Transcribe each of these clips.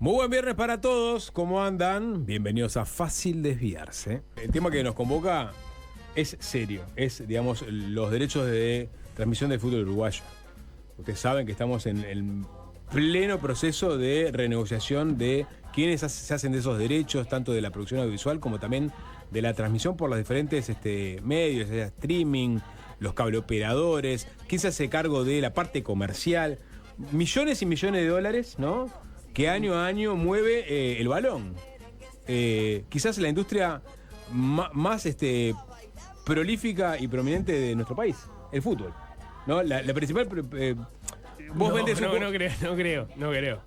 Muy buen viernes para todos, ¿cómo andan? Bienvenidos a Fácil Desviarse. El tema que nos convoca es serio, es, digamos, los derechos de transmisión del fútbol uruguayo. Ustedes saben que estamos en el pleno proceso de renegociación de quiénes se hacen de esos derechos, tanto de la producción audiovisual como también de la transmisión por los diferentes medios, sea streaming, los cableoperadores, quién se hace cargo de la parte comercial. Millones y millones de dólares, ¿no?, que año a año mueve el balón. Quizás la industria más prolífica y prominente de nuestro país, el fútbol, ¿no? La principal... vos vendés no creo.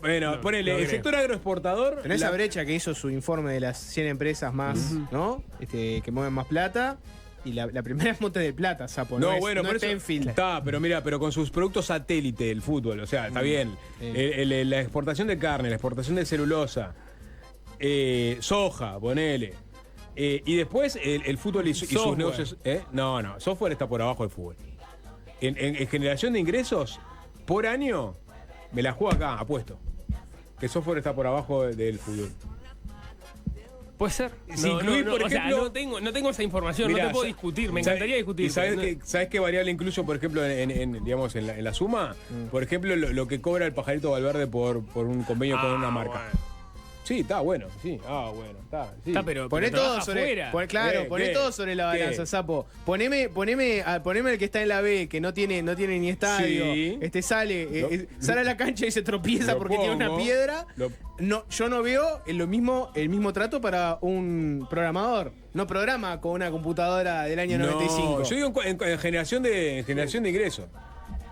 Bueno, ponele, el sector agroexportador... Pero esa brecha que hizo su informe de las 100 empresas más, ¿no? Que mueven más plata. Y la primera es Monte del Plata, Sapo. No, bueno, por es eso Tenfield. Está, pero mira, pero con sus productos satélite, el fútbol, o sea, está bien. La exportación de carne, la exportación de celulosa, soja, ponele. Y después el fútbol y sus negocios. No, software está por abajo del fútbol. En generación de ingresos, por año, me la juego acá, apuesto. Que software está por abajo del fútbol. ¿Puede ser? Si incluís, por ejemplo, o sea, no tengo esa información, mirá, no te puedo discutir, me encantaría discutir. ¿Y sabes qué variable incluyo, por ejemplo, en la suma? Por ejemplo, lo que cobra el Pajarito Valverde por un convenio con una marca. Bueno. Sí, está bueno, sí. Bueno, está. Sí. Está, pero Poné todo sobre. ¿Qué? Poné todo sobre la balanza, ¿Qué? Sapo. Poneme el que está en la B, que no tiene ni estadio. Sí. Sale a la cancha y se tropieza porque tiene una piedra. No, yo no veo el mismo trato para un programador. No programa con una computadora del año 95. Yo digo en generación de ingresos.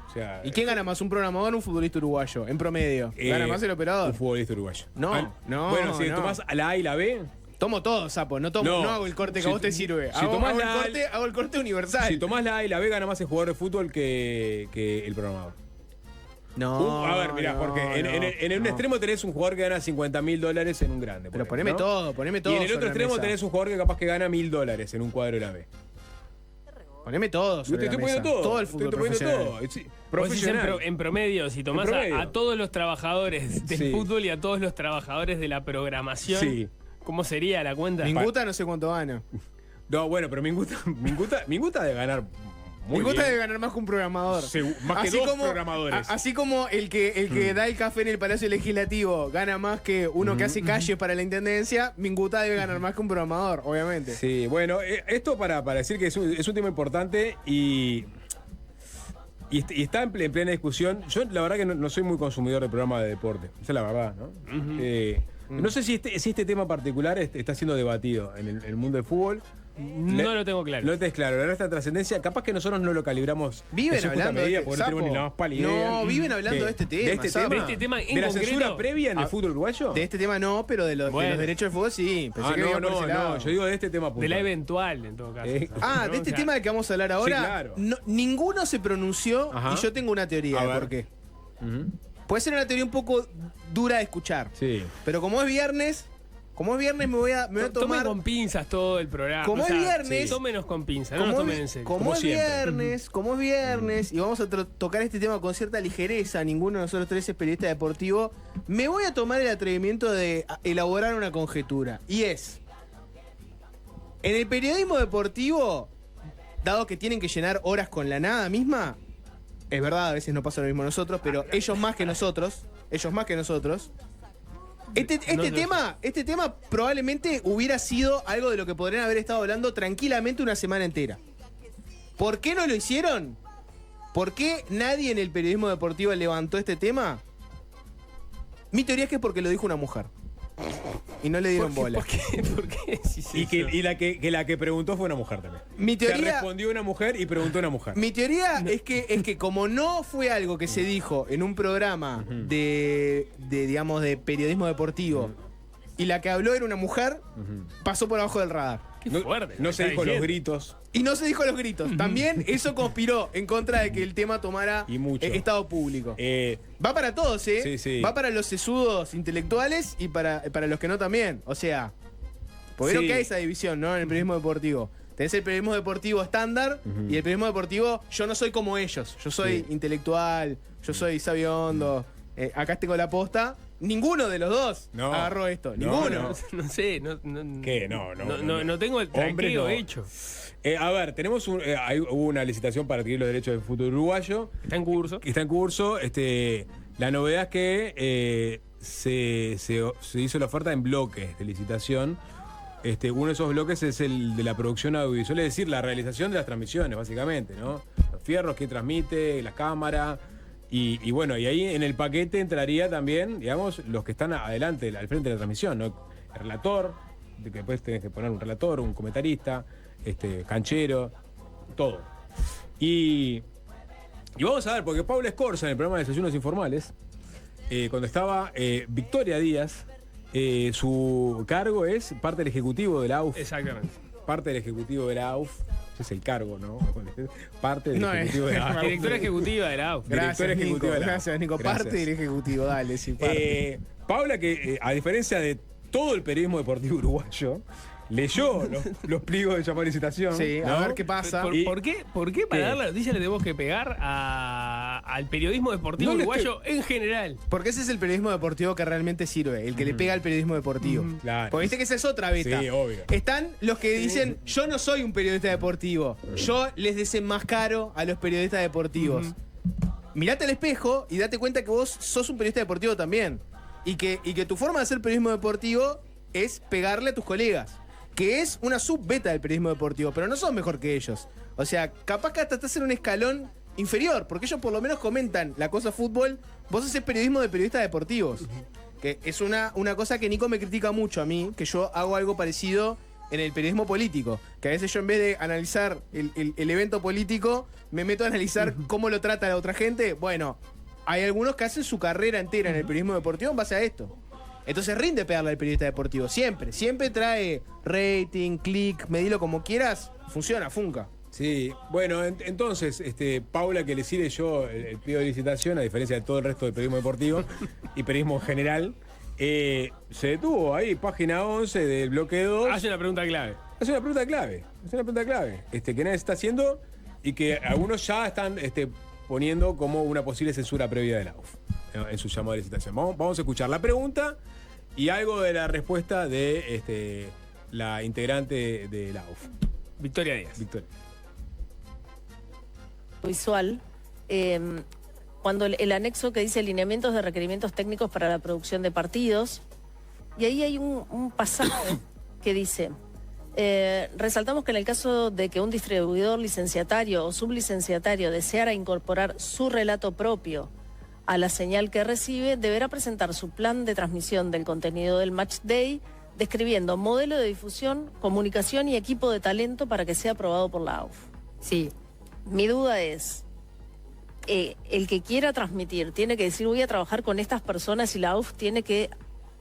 O sea, ¿Y quién gana más, un programador o un futbolista uruguayo? En promedio. ¿Gana más el operador? Un futbolista uruguayo. No. Bueno, si tomás la A y la B. Tomo todo, Sapo. No hago el corte que a vos te sirve. Hago el corte universal. Si tomás la A y la B, gana más el jugador de fútbol que el programador. No. A ver, mirá, porque en un extremo tenés un jugador que gana $50.000 en un grande. Pero poneme todo. Y en el otro extremo tenés un jugador que capaz que gana $1.000 en un cuadro de la B. Poneme todo. Yo te estoy poniendo todo. Todo el fútbol profesional. Sí, Vos decís profesional. en promedio, si tomás a todos los trabajadores del fútbol y a todos los trabajadores de la programación, Sí. ¿cómo sería la cuenta? Minguta no sé cuánto gana. No, bueno, pero Minguta debe ganar muy Minguta bien. debe ganar más que un programador. Más que dos programadores. Así como el que da el café en el Palacio Legislativo gana más que uno que hace calles para la intendencia, Minguta debe ganar más que un programador, obviamente. Sí, bueno, esto para decir que es un tema importante y está en plena discusión. Yo la verdad que no soy muy consumidor de programas de deporte, esa es la verdad, ¿no? No sé si este tema particular está siendo debatido en el mundo del fútbol. No lo tengo claro. No te es claro, la esta trascendencia, capaz que nosotros no lo calibramos. Viven hablando medida, de porque no tenemos ni la más pálida idea. No, viven hablando de este tema. ¿De este Sapo. tema? ¿De este tema en ¿De la concreto? censura previa en el fútbol uruguayo? De este tema no, pero de los derechos del fútbol sí. Pensé que iba por ese lado. Yo digo de este tema puntual. De la eventual, en todo caso. De este tema del que vamos a hablar ahora, Sí, claro. ninguno se pronunció. Ajá. Y yo tengo una teoría A de ver. por qué. Puede ser una teoría un poco dura de escuchar. Sí. Pero como es viernes me voy a Tomen tomar. con pinzas todo el programa. Como es viernes- sí, tómenos con pinzas, no nos tomen en serio. Como es siempre. viernes, y vamos a tocar este tema con cierta ligereza, ninguno de nosotros tres es periodista deportivo, me voy a tomar el atrevimiento de elaborar una conjetura. Y es, en el periodismo deportivo, dado que tienen que llenar horas con la nada misma, es verdad, a veces no pasa lo mismo a nosotros, pero ellos más que nosotros, Este tema probablemente hubiera sido algo de lo que podrían haber estado hablando tranquilamente una semana entera. ¿Por qué no lo hicieron? ¿Por qué nadie en el periodismo deportivo levantó este tema? Mi teoría es que es porque lo dijo una mujer. Y no le dieron bola. ¿Por qué decís eso? Y la que preguntó fue una mujer también. Mi Se teoría, respondió una mujer y preguntó una mujer. mi teoría es que como no fue algo que se dijo en un programa de periodismo deportivo y la que habló era una mujer, pasó por abajo del radar. Qué fuerte. No se está dijo los diciendo. gritos. Y no se dijo los gritos. También eso conspiró en contra de que el tema tomara Y mucho. estado público. Va para todos, ¿eh? Sí, sí. Va para los sesudos intelectuales y para los que no también. O sea, porque Sí. creo que hay esa división, ¿no? En el periodismo deportivo. Tenés el periodismo deportivo estándar y el periodismo deportivo, yo no soy como ellos. Yo soy intelectual, yo soy sabio hondo. Acá tengo la posta. Ninguno de los dos agarró esto. Ninguno. No sé. ¿Qué? No tengo el traqueo hecho. A ver, tenemos hubo una licitación para adquirir los derechos del fútbol uruguayo. Está en curso. La novedad es que se hizo la oferta en bloques de licitación. Uno de esos bloques es el de la producción audiovisual, es decir, la realización de las transmisiones, básicamente, ¿no? Los fierros, quién transmite, las cámaras. Y bueno, y ahí en el paquete entraría también, digamos, los que están adelante, al frente de la transmisión, ¿no? El relator, que después tenés que poner un relator, un comentarista, canchero, todo. Y vamos a ver, porque Paula Escorza, en el programa de Desayunos Informales, cuando estaba Victoria Díaz, su cargo es parte del ejecutivo de la AUF. Exactamente. Parte del ejecutivo de la AUF. Ese es el cargo, ¿no? Parte del ejecutivo de la AUF. Directora ejecutiva de la AUF. Gracias, Nico. Parte del ejecutivo, dale, sí, parte. Paula, que a diferencia de todo el periodismo deportivo uruguayo, leyó los pliegos de llamada de licitación. Sí, ¿no? A ver qué pasa. ¿Por qué para dar la noticia le tenemos que pegar al periodismo deportivo uruguayo en general? Porque ese es el periodismo deportivo que realmente sirve, el que le pega al periodismo deportivo. Claro. Porque viste que esa es otra beta. Sí, obvio. Están los que dicen, yo no soy un periodista deportivo, yo les desenmascaro a los periodistas deportivos. Mirate al espejo y date cuenta que vos sos un periodista deportivo también. Y que tu forma de hacer periodismo deportivo es pegarle a tus colegas. Que es una subbeta del periodismo deportivo, pero no sos mejor que ellos. O sea, capaz que hasta estás en un escalón inferior, porque ellos por lo menos comentan la cosa fútbol, vos haces periodismo de periodistas deportivos. Que es una cosa que Nico me critica mucho a mí, que yo hago algo parecido en el periodismo político. Que a veces yo en vez de analizar el evento político, me meto a analizar cómo lo trata la otra gente. Bueno, hay algunos que hacen su carrera entera en el periodismo deportivo en base a esto. Entonces rinde pegarle al periodista deportivo, siempre trae rating, click, medilo como quieras, funciona, funca. Sí, bueno, entonces, Paula, que le sirve yo el pliego de licitación, a diferencia de todo el resto del periodismo deportivo y periodismo en general, se detuvo ahí, página 11 del bloque 2. Hace una pregunta clave. Que nadie está haciendo y que algunos ya están poniendo como una posible censura previa de la UF en su llamado de licitación. Vamos a escuchar la pregunta y algo de la respuesta de la integrante de la UF. Victoria Díaz. Visual, cuando el anexo que dice lineamientos de requerimientos técnicos para la producción de partidos, y ahí hay un pasaje que dice, resaltamos que en el caso de que un distribuidor licenciatario o sublicenciatario deseara incorporar su relato propio a la señal que recibe, deberá presentar su plan de transmisión del contenido del match day, describiendo modelo de difusión, comunicación y equipo de talento para que sea aprobado por la AUF. Sí. Mi duda es, el que quiera transmitir, ¿tiene que decir voy a trabajar con estas personas y la AUF tiene que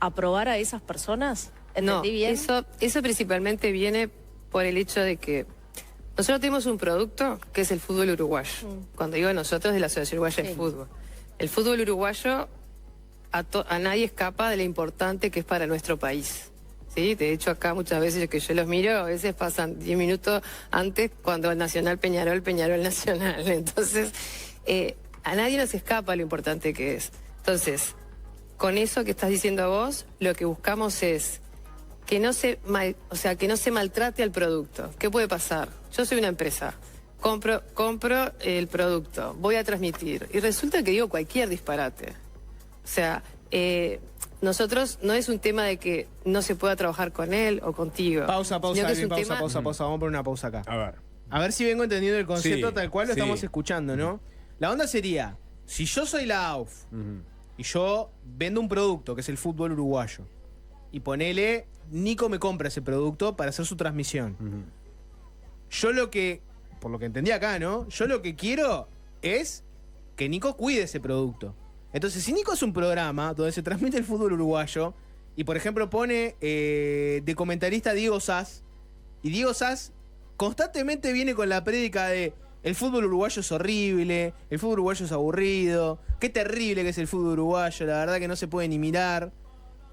aprobar a esas personas? ¿Entendí bien? Eso principalmente viene por el hecho de que nosotros tenemos un producto que es el fútbol uruguayo. Cuando digo nosotros, de la Asociación Uruguaya de Fútbol. El fútbol uruguayo a nadie escapa de lo importante que es para nuestro país. ¿Sí? De hecho, acá muchas veces que yo los miro, a veces pasan 10 minutos antes cuando el Nacional Peñarol Nacional. Entonces, a nadie nos escapa lo importante que es. Entonces, con eso que estás diciendo vos, lo que buscamos es que no se maltrate al producto. ¿Qué puede pasar? Yo soy una empresa, compro el producto, voy a transmitir y resulta que digo cualquier disparate. O sea, nosotros no es un tema de que no se pueda trabajar con él o contigo. Pausa. Vamos a poner una pausa acá. A ver si vengo entendiendo el concepto tal cual lo estamos escuchando, ¿no? La onda sería, si yo soy la AUF y yo vendo un producto que es el fútbol uruguayo y ponele, Nico me compra ese producto para hacer su transmisión. Yo por lo que entendí acá, ¿no? Yo lo que quiero es que Nico cuide ese producto. Entonces, si Nico es un programa donde se transmite el fútbol uruguayo y, por ejemplo, pone de comentarista Diego Sass, y Diego Sass constantemente viene con la prédica de el fútbol uruguayo es horrible, el fútbol uruguayo es aburrido, qué terrible que es el fútbol uruguayo, la verdad que no se puede ni mirar.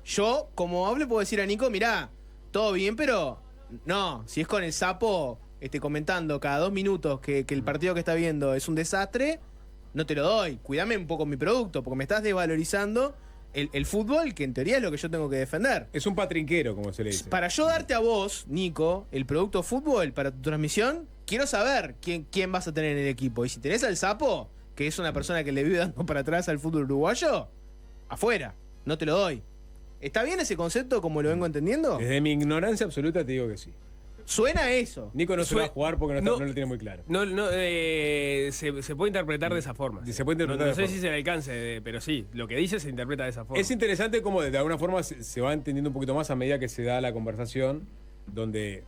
Yo, como hable, puedo decir a Nico, mirá, todo bien, pero no, si es con el sapo comentando cada 2 minutos que el partido que está viendo es un desastre, no te lo doy. Cuídame un poco mi producto, porque me estás desvalorizando el fútbol, que en teoría es lo que yo tengo que defender. Es un patrinquero, como se le dice. Para yo darte a vos, Nico, el producto fútbol para tu transmisión, quiero saber quién vas a tener en el equipo. Y si tenés al Sapo, que es una persona que le vive dando para atrás al fútbol uruguayo, afuera, no te lo doy. ¿Está bien ese concepto como lo vengo entendiendo? Desde mi ignorancia absoluta te digo que sí. Suena eso. Nico no se va a jugar porque no lo tiene muy claro. Se puede interpretar de esa forma. Se puede interpretar no sé si se le alcance, pero sí, lo que dice se interpreta de esa forma. Es interesante cómo de alguna forma se va entendiendo un poquito más a medida que se da la conversación, donde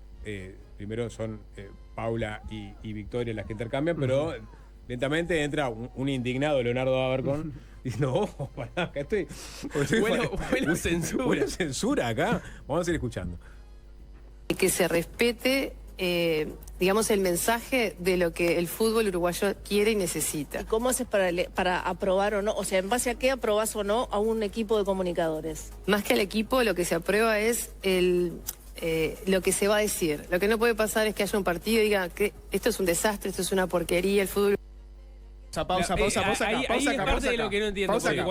primero son Paula y Victoria las que intercambian, pero lentamente entra un indignado Leonardo Abercon diciendo, ojo, pará, acá estoy. Bueno, censura. Bueno, censura acá. Vamos a seguir escuchando. Que se respete, digamos, el mensaje de lo que el fútbol uruguayo quiere y necesita. ¿Y cómo haces para aprobar o no? O sea, ¿en base a qué aprobás o no a un equipo de comunicadores? Más que al equipo, lo que se aprueba es lo que se va a decir. Lo que no puede pasar es que haya un partido y diga que esto es un desastre, esto es una porquería, el fútbol... Pausa acá. Ahí es parte de lo que no entiendo. Porque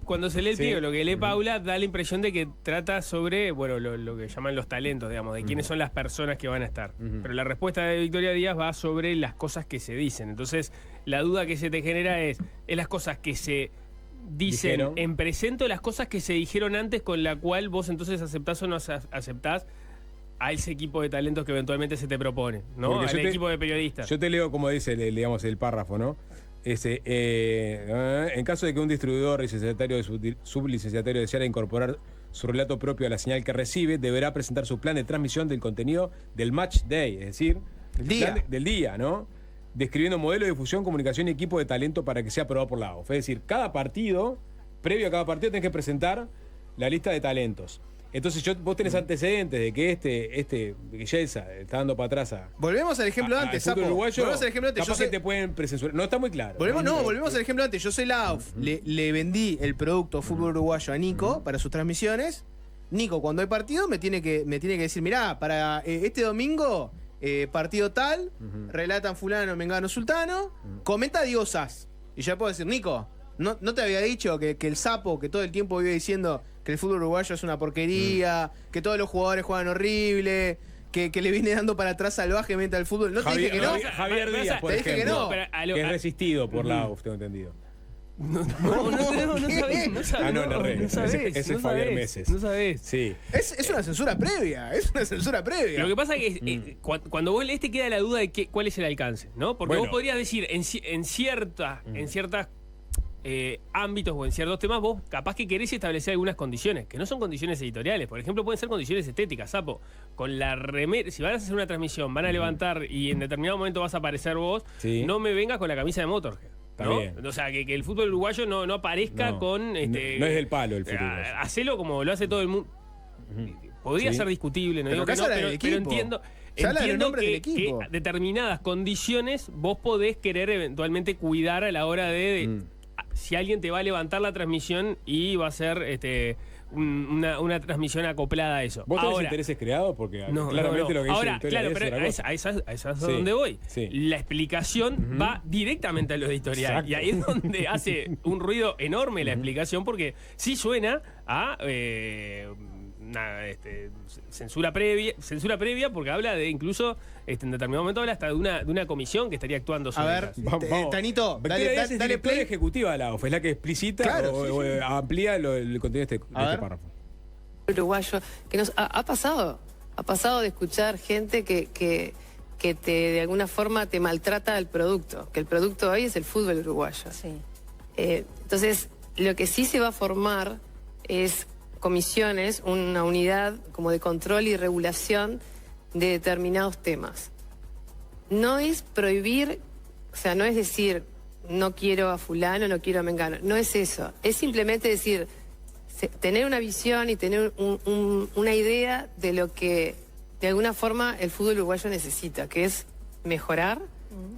cuando se lee el pliego, lo que lee Paula da la impresión de que trata sobre, bueno, lo que llaman los talentos, digamos, de quiénes son las personas que van a estar. Pero la respuesta de Victoria Díaz va sobre las cosas que se dicen. Entonces, la duda que se te genera es las cosas que se dicen en presente o las cosas que se dijeron antes con la cual vos entonces aceptás o no aceptás a ese equipo de talentos que eventualmente se te propone, ¿no? Al equipo de periodistas. Yo te leo como dice, digamos, el párrafo, ¿no? En caso de que un distribuidor licenciatario de sublicenciatario deseara incorporar su relato propio a la señal que recibe, deberá presentar su plan de transmisión del contenido del match day, es decir, del día, ¿no? Describiendo modelo de difusión, comunicación y equipo de talento para que sea aprobado por la AUF. Es decir, cada partido, previo a cada partido, tenés que presentar la lista de talentos. Entonces vos tenés antecedentes de que que Yeltsin está dando para atrás volvemos al ejemplo antes, Sapo. Volvemos al ejemplo antes. Capaz que te pueden presensurar. No está muy claro. Volvemos al ejemplo antes. Yo soy la AUF. Le vendí el producto fútbol uruguayo a Nico para sus transmisiones. Nico, cuando hay partido, me tiene que decir, mirá, para este domingo, partido tal, relatan fulano, mengano, sultano, comenta Diego Sass. Y ya puedo decir, Nico, ¿no te había dicho que el Sapo, que todo el tiempo vive diciendo que el fútbol uruguayo es una porquería, que todos los jugadores juegan horrible, que le viene dando para atrás salvajemente al fútbol? ¿No te dije que no? Javier Díaz, por ejemplo, que no. Que es resistido por la AUF, tengo entendido. No sabés. Ese es Fabián Meses. No sabés. Sí. Es una censura previa. Lo que pasa es que cuando vos lees te queda la duda de cuál es el alcance, ¿no? Porque vos podrías decir en ciertas ámbitos o en ciertos temas, vos capaz que querés establecer algunas condiciones, que no son condiciones editoriales. Por ejemplo, pueden ser condiciones estéticas, Sapo. Con la remera, si van a hacer una transmisión, van a levantar y en determinado momento vas a aparecer vos, no me vengas con la camisa de Motorhead. ¿No? O sea, que el fútbol uruguayo no aparezca con... no es del palo el fútbol. Hacelo como lo hace todo el mundo. Podría ser discutible, no digo que no, pero entiendo que determinadas condiciones vos podés querer eventualmente cuidar a la hora de si alguien te va a levantar la transmisión y va a ser una transmisión acoplada a eso. ¿Vos tenés intereses creados? Porque claramente lo que ahora, claro, pero a eso es a donde voy. Sí. La explicación va directamente a lo editorial. Exacto. Y ahí es donde hace un ruido enorme la explicación, porque sí suena a censura previa, porque habla de incluso en determinado momento habla hasta de una comisión que estaría actuando sobre. A ver, Tanito, dale play. Ejecutiva de la AUF, es la que explicita o amplía el contenido de este párrafo. Uruguayo, que nos ha pasado de escuchar gente que de alguna forma te maltrata el producto, que el producto hoy es el fútbol uruguayo. Sí. Entonces, lo que sí se va a formar es comisiones, una unidad como de control y regulación de determinados temas. No es prohibir, o sea, no es decir no quiero a fulano, no quiero a mengano, no es eso, es simplemente decir tener una visión y tener una idea de lo que de alguna forma el fútbol uruguayo necesita, que es mejorar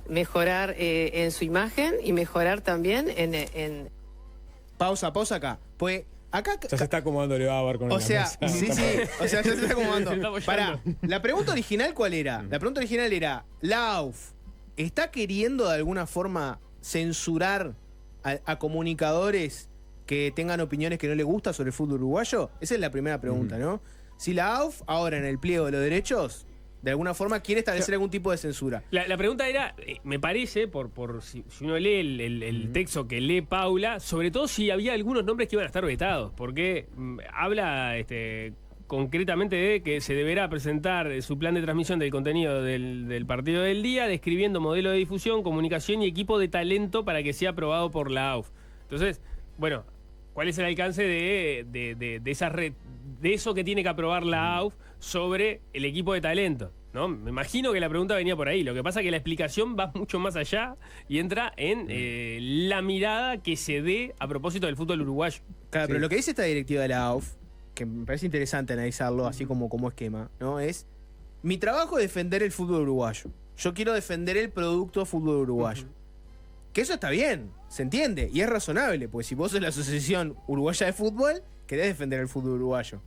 en su imagen y mejorar también en... Pausa acá. Pues acá ya se está acomodando Levabar con o sea, sí, o sea, ya se está acomodando. Pará, la pregunta original, ¿cuál era? La pregunta original era, ¿la AUF está queriendo de alguna forma censurar a comunicadores que tengan opiniones que no les gusta sobre el fútbol uruguayo? Esa es la primera pregunta, ¿no? Si la AUF ahora en el pliego de los derechos, de alguna forma quiere establecer algún tipo de censura. La pregunta era, me parece, si uno lee el texto que lee Paula, sobre todo si había algunos nombres que iban a estar vetados, porque habla concretamente de que se deberá presentar su plan de transmisión del contenido del partido del día, describiendo modelo de difusión, comunicación y equipo de talento para que sea aprobado por la AUF. Entonces, bueno, ¿cuál es el alcance de esa red, de eso que tiene que aprobar la AUF sobre el equipo de talento? ¿No? Me imagino que la pregunta venía por ahí. Lo que pasa es que la explicación va mucho más allá y entra en la mirada que se dé a propósito del fútbol uruguayo. Claro, pero lo que dice esta directiva de la AUF, que me parece interesante analizarlo así como esquema, ¿no? Es, mi trabajo es defender el fútbol uruguayo. Yo quiero defender el producto fútbol uruguayo. Que eso está bien, se entiende, y es razonable, porque si vos sos la Asociación Uruguaya de Fútbol, querés defender el fútbol uruguayo.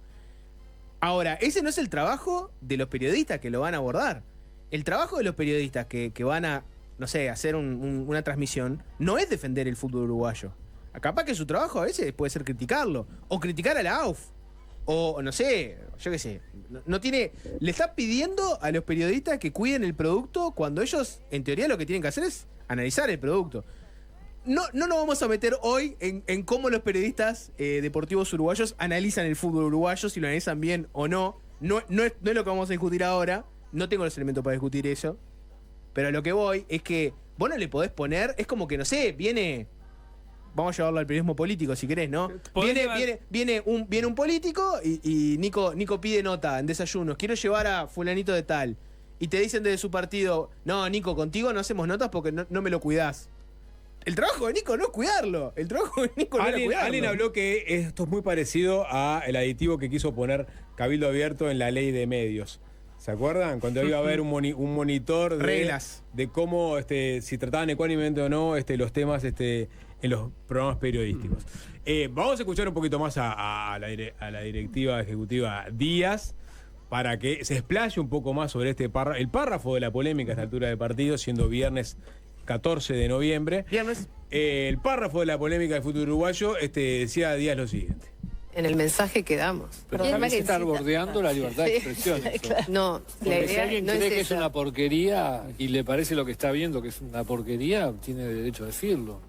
Ahora, ese no es el trabajo de los periodistas que lo van a abordar. El trabajo de los periodistas que van a, no sé, hacer una transmisión, no es defender el fútbol uruguayo. Capaz que su trabajo a veces puede ser criticarlo, o criticar a la AUF. O no sé, yo qué sé. No tiene. Le está pidiendo a los periodistas que cuiden el producto cuando ellos, en teoría, lo que tienen que hacer es analizar el producto. No nos vamos a meter hoy en cómo los periodistas deportivos uruguayos analizan el fútbol uruguayo, si lo analizan bien o no. No es lo que vamos a discutir ahora. No tengo los elementos para discutir eso. Pero a lo que voy es que vos no le podés poner. Es como que, no sé, viene. Vamos a llevarlo al periodismo político si querés, ¿no? Viene un político y Nico pide nota en desayunos. Quiero llevar a fulanito de tal. Y te dicen desde su partido, no, Nico, contigo no hacemos notas porque no me lo cuidás. El trabajo de Nico no es cuidarlo. El trabajo de Nico no es cuidarlo. Alguien habló que esto es muy parecido al aditivo que quiso poner Cabildo Abierto en la ley de medios. ¿Se acuerdan? Cuando iba a haber un monitor de reglas de cómo si trataban ecuánimemente o no los temas en los programas periodísticos. Vamos a escuchar un poquito más a la directiva ejecutiva Díaz para que se explaye un poco más sobre el párrafo de la polémica a esta altura del partido, siendo viernes 14 de noviembre. Viernes. El párrafo de la polémica del fútbol uruguayo decía Díaz lo siguiente. En el mensaje que damos. Pero también se está bordeando la libertad de expresión. Claro. No, porque si alguien no cree que esa. es una porquería y le parece lo que está viendo que es una porquería, tiene derecho a decirlo.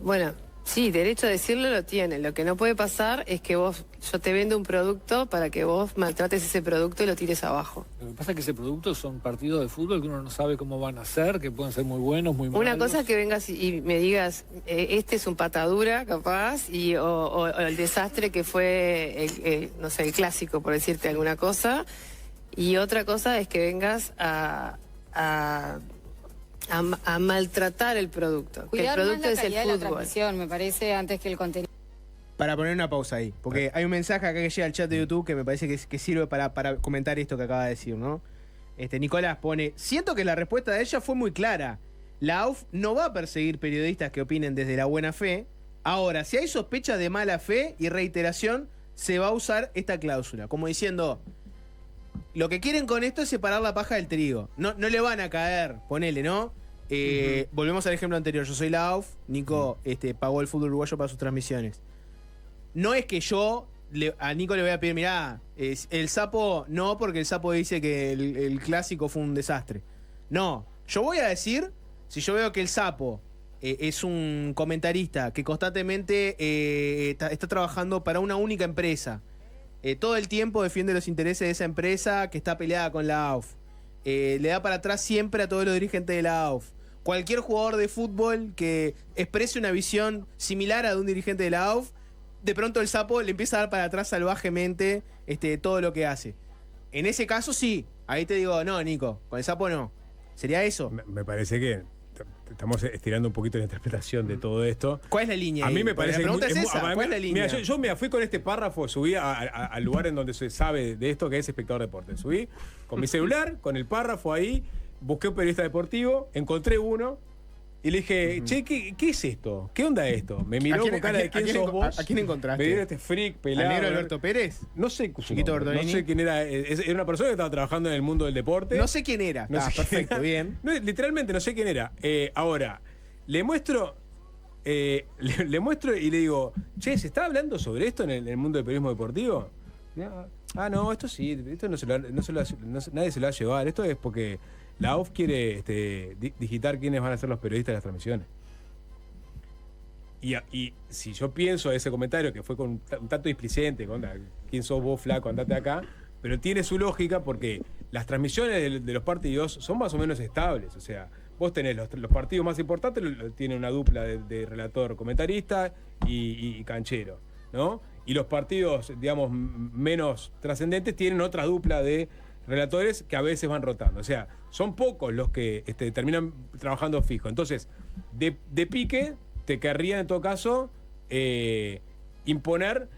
Bueno, sí, derecho a decirlo lo tiene. Lo que no puede pasar es que yo te vendo un producto para que vos maltrates ese producto y lo tires abajo. Lo que pasa es que ese producto son partidos de fútbol que uno no sabe cómo van a ser, que pueden ser muy buenos, muy malos. Una cosa es que vengas y me digas, este es un patadura capaz, o el desastre que fue, no sé, el clásico, por decirte alguna cosa. Y otra cosa es que vengas a maltratar el producto. Cuidar el producto más la es el calidad de la fútbol. transmisión, me parece, antes que el contenido. Para poner una pausa ahí, porque hay un mensaje acá que llega al chat de YouTube que me parece que sirve para comentar esto que acaba de decir, ¿no? Nicolás pone, siento que la respuesta de ella fue muy clara. La AUF no va a perseguir periodistas que opinen desde la buena fe. Ahora, si hay sospecha de mala fe y reiteración, se va a usar esta cláusula. Como diciendo, lo que quieren con esto es separar la paja del trigo. No le van a caer, ponele, ¿no? Volvemos al ejemplo anterior. Yo soy la AUF, Nico pagó el fútbol uruguayo para sus transmisiones. No es que yo a Nico le voy a pedir, mirá, el sapo no, porque el sapo dice que el clásico fue un desastre. No, yo voy a decir, si yo veo que el sapo es un comentarista que constantemente está trabajando para una única empresa, todo el tiempo defiende los intereses de esa empresa que está peleada con la AUF, le da para atrás siempre a todos los dirigentes de la AUF. Cualquier jugador de fútbol que exprese una visión similar a de un dirigente de la AUF, de pronto el sapo le empieza a dar para atrás salvajemente todo lo que hace. En ese caso sí, ahí te digo, no, Nico, con el sapo no. ¿Sería eso? Me parece que estamos estirando un poquito la interpretación de todo esto. ¿Cuál es la línea? A mí me parece la pregunta es esa, ¿cuál es la línea? Mira, yo me fui con este párrafo, subí al lugar en donde se sabe de esto, que es Espectador Deporte. Subí con mi celular, con el párrafo ahí, busqué un periodista deportivo, encontré uno y le dije, che, ¿qué es esto? ¿Qué onda esto? Me miró con cara de quién sos vos. ¿A quién encontraste? Me dio este freak pelado. ¿Al negro Alberto Pérez? No sé, Chiquito Bertolini. No sé quién era. Era una persona que estaba trabajando en el mundo del deporte. No sé quién era. No sé perfecto, quién era. bien. No, literalmente no sé quién era. Ahora, le muestro le muestro y le digo, che, ¿se está hablando sobre esto en el mundo del periodismo deportivo? No, esto sí, esto nadie se lo va a llevar. Esto es porque la AUF quiere digitar quiénes van a ser los periodistas de las transmisiones. Y si yo pienso ese comentario que fue con un tanto displicente, ¿quién sos vos, flaco? Andate acá. Pero tiene su lógica porque las transmisiones de los partidos son más o menos estables. O sea, vos tenés los partidos más importantes, tiene una dupla de relator comentarista y canchero, ¿no? Y los partidos, digamos, menos trascendentes tienen otra dupla de relatores que a veces van rotando. O sea, son pocos los que terminan trabajando fijo. Entonces, de pique, te querrían en todo caso imponer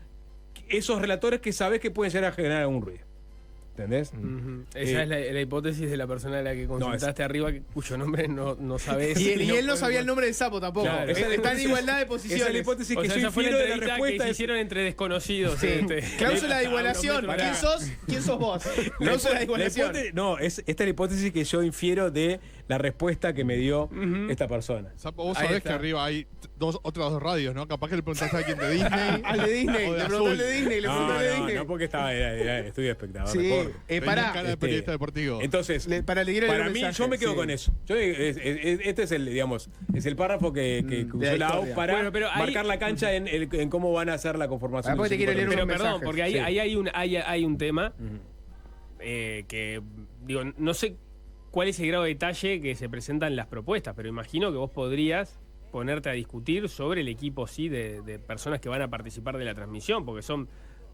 esos relatores que sabes que pueden llegar a generar algún ruido. ¿Entendés? Esa es la hipótesis de la persona a la que consultaste arriba, cuyo nombre no sabés. Y él no sabía el nombre del sapo tampoco. Claro, está en igualdad de posiciones. Esa es la hipótesis que yo esa fue la infiero de la entrevista respuesta. que se hicieron entre desconocidos. Cláusula de igualación. ¿Quién sos vos? Cláusula de igualación. Esta es la hipótesis que yo infiero de la respuesta que me dio esta persona. Sapo, vos sabés que arriba hay otras dos radios, ¿no? Capaz que le preguntaste a alguien de Disney. Al de Disney. Le preguntó al de Disney. Le preguntó al de Disney. No, porque era estudio de espectador. Sí. Pará. Cara de periodista deportivo. Entonces, para mí, yo me quedo con eso. Este es el párrafo que usó la AUF para marcar la cancha en cómo van a hacer la conformación. Pero perdón, porque ahí hay un tema que, digo, no sé cuál es el grado de detalle que se presenta en las propuestas, pero imagino que vos podrías ponerte a discutir sobre el equipo de personas que van a participar de la transmisión, porque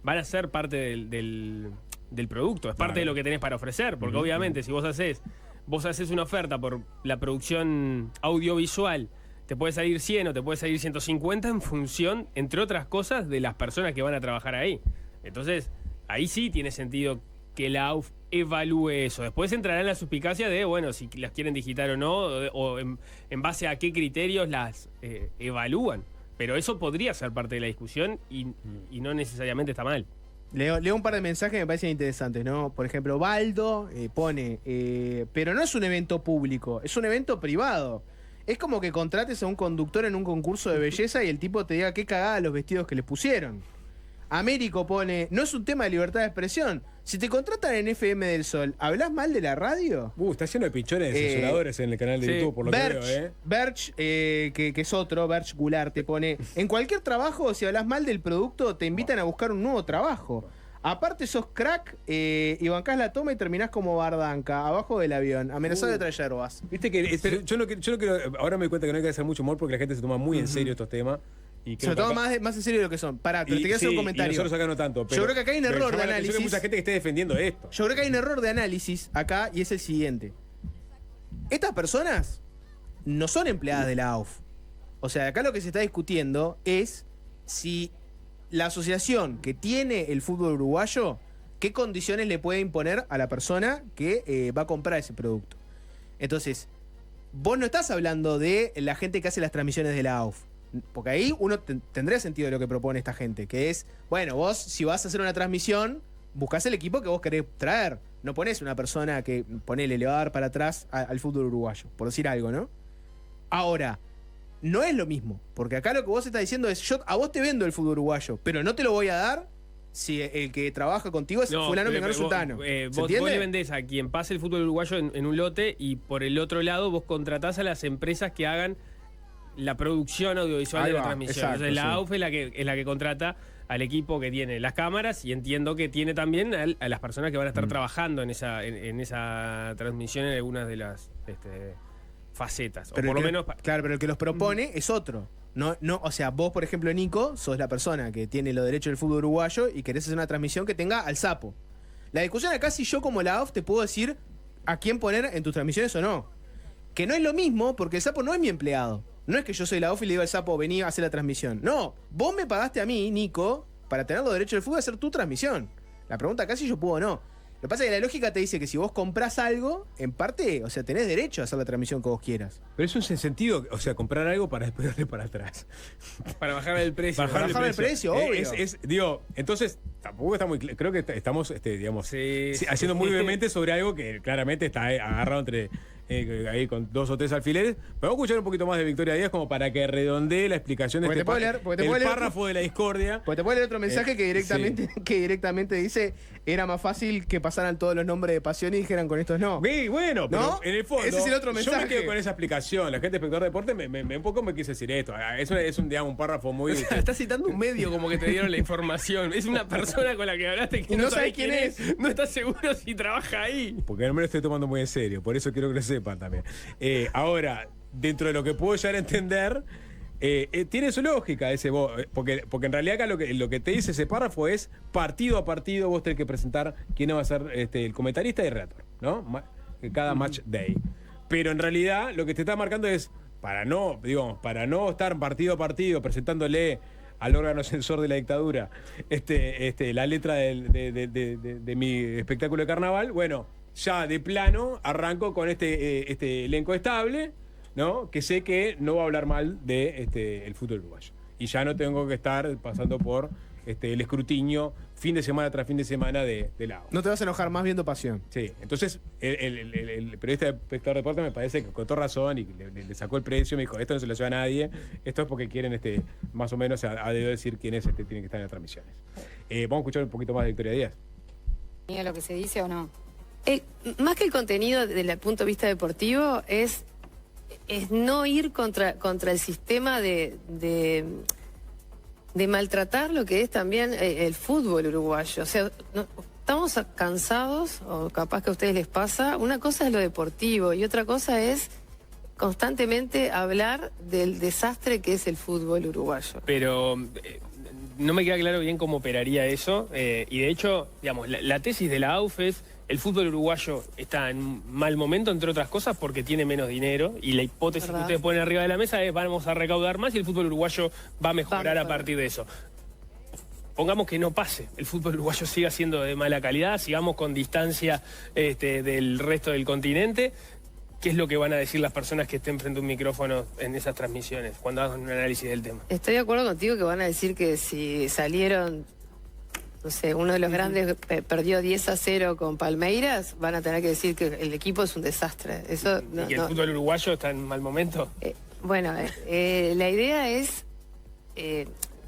van a ser parte del producto, es parte de lo que tenés para ofrecer, porque obviamente si vos haces una oferta por la producción audiovisual, te puede salir 100 o te puede salir 150 en función, entre otras cosas, de las personas que van a trabajar ahí. Entonces, ahí sí tiene sentido que la AUF evalúe eso. Después entrará en la suspicacia de, bueno, si las quieren digitar o no, o en base a qué criterios las evalúan. Pero eso podría ser parte de la discusión y no necesariamente está mal. Leo un par de mensajes que me parecen interesantes, ¿no? Por ejemplo, Baldo pone, pero no es un evento público, es un evento privado. Es como que contrates a un conductor en un concurso de belleza y el tipo te diga qué cagada los vestidos que le pusieron. Américo pone, no es un tema de libertad de expresión. Si te contratan en FM del Sol, ¿hablas mal de la radio? Está lleno de pichones de censuradores en el canal de YouTube, por lo que veo, Berch, que es otro, Berch Goulart, te pone, en cualquier trabajo, si hablas mal del producto, te invitan a buscar un nuevo trabajo. Aparte sos crack y bancás la toma y terminás como Bardanca, abajo del avión, amenazado de traer yerbas. Viste que yo no quiero, ahora me doy cuenta que no hay que hacer mucho humor porque la gente se toma muy en serio estos temas. Se lo toma más en serio de lo que son. Pará, pero te quiero hacer un comentario. Y nosotros acá no tanto. Pero, yo creo que acá hay un error de análisis. Yo creo que hay mucha gente que esté defendiendo esto. Yo creo que hay un error de análisis acá y es el siguiente. Estas personas no son empleadas de la AUF. O sea, acá lo que se está discutiendo es si la asociación que tiene el fútbol uruguayo, qué condiciones le puede imponer a la persona que va a comprar ese producto. Entonces, vos no estás hablando de la gente que hace las transmisiones de la AUF. Porque ahí uno tendría sentido de lo que propone esta gente, que es, bueno, vos si vas a hacer una transmisión, buscás el equipo que vos querés traer. No ponés una persona que le va a dar para atrás al fútbol uruguayo, por decir algo, ¿no? Ahora, no es lo mismo, porque acá lo que vos estás diciendo es, yo a vos te vendo el fútbol uruguayo, pero no te lo voy a dar si el que trabaja contigo es fulano, mengano, sultano. Vos le vendés a quien pase el fútbol uruguayo en un lote y por el otro lado vos contratás a las empresas que hagan la producción audiovisual de la transmisión. Exacto, entonces la AUF es la que contrata al equipo que tiene las cámaras y entiendo que tiene también a las personas que van a estar trabajando en esa transmisión en algunas de las facetas. Pero o por lo menos. Claro, pero el que los propone es otro. No, o sea, vos, por ejemplo, Nico, sos la persona que tiene los derechos del fútbol uruguayo y querés hacer una transmisión que tenga al sapo. La discusión acá si yo como la AUF te puedo decir a quién poner en tus transmisiones o no. Que no es lo mismo porque el sapo no es mi empleado. No es que yo soy la AUF y le digo al sapo, vení a hacer la transmisión. No, vos me pagaste a mí, Nico, para tener los derechos del fútbol a hacer tu transmisión. La pregunta acá es si yo puedo o no. Lo que pasa es que la lógica te dice que si vos comprás algo, en parte, o sea, tenés derecho a hacer la transmisión que vos quieras. Pero eso es en sentido, o sea, comprar algo para después darle para atrás. Para bajar el precio. Para bajar el precio, obvio. Digo, entonces, tampoco está muy creo que estamos, digamos, haciendo muy vehemente sobre algo que claramente está agarrado ahí con 2 o 3 alfileres. Pero vamos a escuchar un poquito más de Victoria Díaz como para que redondee la explicación de Porque este te puedo leer- porque te puedo leer- párrafo de la discordia. Pues te puedo leer otro mensaje que directamente dice: era más fácil que pasaran todos los nombres de Pasión y dijeran con estos no. Sí, bueno, pero ¿No? en el fondo. Ese es el otro Yo me mensaje. quedo con esa explicación. La gente de Espectador Deporte un poco me quise decir esto. Es un, digamos, un párrafo muy. Estás citando un medio como que te dieron la información. Es una persona con la que hablaste que Y no, no sabes sabes quién es. No estás seguro si trabaja ahí. Porque no me lo estoy tomando muy en serio. Por eso quiero que lo sepan también. Ahora, dentro de lo que puedo llegar a entender. Tiene su lógica ese porque en realidad acá lo que te dice ese párrafo es partido a partido vos tenés que presentar quién va a ser el comentarista y el relator, ¿no? Cada match day. Pero en realidad lo que te está marcando es para no estar partido a partido presentándole al órgano censor de la dictadura la letra de mi espectáculo de carnaval. Bueno, ya de plano arranco con este elenco estable, ¿no? Que sé que no va a hablar mal de el fútbol uruguayo. Y ya no tengo que estar pasando por el escrutinio fin de semana tras fin de semana de la AUF. No te vas a enojar más viendo Pasión. Sí, entonces el periodista de Espectador Deporte me parece que con toda razón y le sacó el precio, me dijo, esto no se lo lleva a nadie, esto es porque quieren más o menos a deber decir quién es tiene que estar en las transmisiones. Vamos a escuchar un poquito más de Victoria Díaz. ¿Mira lo que se dice o no? Más que el contenido desde el punto de vista deportivo es no ir contra el sistema de maltratar lo que es también el fútbol uruguayo. O sea, estamos cansados, o capaz que a ustedes les pasa, una cosa es lo deportivo y otra cosa es constantemente hablar del desastre que es el fútbol uruguayo. Pero no me queda claro bien cómo operaría eso. Y de hecho, digamos, la tesis de la AUF es el fútbol uruguayo está en un mal momento, entre otras cosas, porque tiene menos dinero. Y la hipótesis ¿verdad? que ustedes ponen arriba de la mesa es vamos a recaudar más y el fútbol uruguayo va a mejorar a partir de eso. Pongamos que no pase, el fútbol uruguayo siga siendo de mala calidad, sigamos con distancia del resto del continente. ¿Qué es lo que van a decir las personas que estén frente a un micrófono en esas transmisiones cuando hagan un análisis del tema? Estoy de acuerdo contigo que van a decir que si salieron, no sé, uno de los grandes perdió 10-0 con Palmeiras, van a tener que decir que el equipo es un desastre. Eso ¿Y que el fútbol uruguayo está en mal momento? Bueno, la idea es,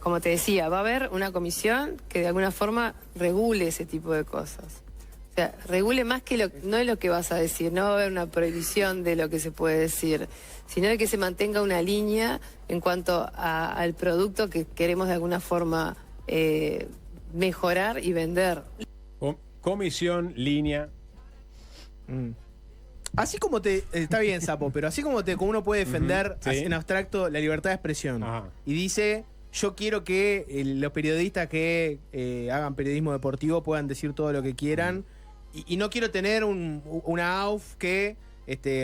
como te decía, va a haber una comisión que de alguna forma regule ese tipo de cosas. O sea, regule más que no es lo que vas a decir, no va a haber una prohibición de lo que se puede decir, sino de que se mantenga una línea en cuanto al producto que queremos de alguna forma mejorar y vender. Comisión, línea. Así como está bien, Sapo, pero así como uno puede defender Sí. en abstracto la libertad de expresión. Ajá. Y dice, yo quiero que los periodistas que hagan periodismo deportivo puedan decir todo lo que quieran. Y no quiero tener una AUF que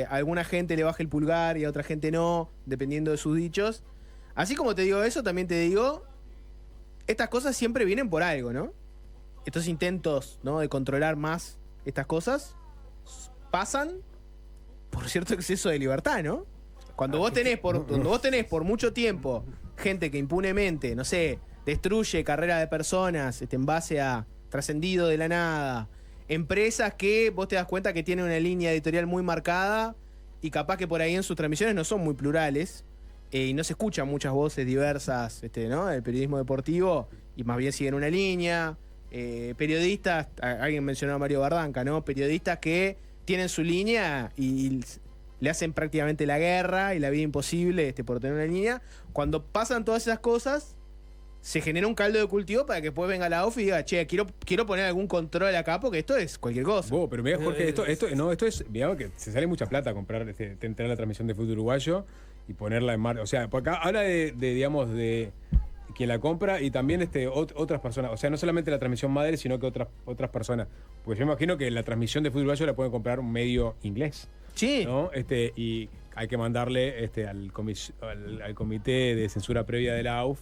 a alguna gente le baje el pulgar y a otra gente no, dependiendo de sus dichos. Así como te digo eso, también te digo, estas cosas siempre vienen por algo, ¿no? Estos intentos, ¿no?, de controlar más estas cosas pasan por cierto exceso de libertad, ¿no? Cuando vos tenés por mucho tiempo gente que impunemente, no sé, destruye carreras de personas en base a trascendido de la nada, empresas que vos te das cuenta que tienen una línea editorial muy marcada y capaz que por ahí en sus transmisiones no son muy plurales y no se escuchan muchas voces diversas, ¿no?, del periodismo deportivo, y más bien siguen una línea. Periodistas, alguien mencionó a Mario Bardanca, ¿no? Periodistas que tienen su línea y le hacen prácticamente la guerra y la vida imposible por tener una línea. Cuando pasan todas esas cosas, se genera un caldo de cultivo para que después venga la OFF y diga, che, quiero poner algún control acá porque esto es cualquier cosa. Pero mirá, Jorge, esto es, digamos que se sale mucha plata comprar, tener la transmisión de fútbol uruguayo y ponerla en marcha. O sea, por acá habla de quien la compra y también otras personas. O sea, no solamente la transmisión madre, sino que otras personas. Porque yo imagino que la transmisión de fútbol uruguayo la pueden comprar un medio inglés. Sí. ¿No? Y hay que mandarle al comité de censura previa de la AUF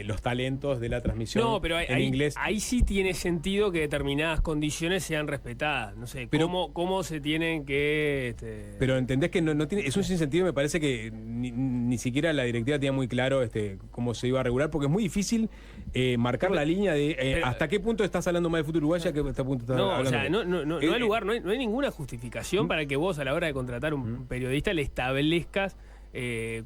los talentos de la transmisión No, pero en inglés. ahí sí tiene sentido que determinadas condiciones sean respetadas. No sé, Pero- cómo se tienen que... Pero entendés que no tiene, es un sinsentido, me parece que ni siquiera la directiva tenía muy claro cómo se iba a regular, porque es muy difícil marcar la línea de hasta qué punto estás hablando más de fútbol uruguayo, hasta qué punto estás No, hablando o sea, no hay lugar, no hay ninguna justificación para que vos a la hora de contratar un periodista le establezcas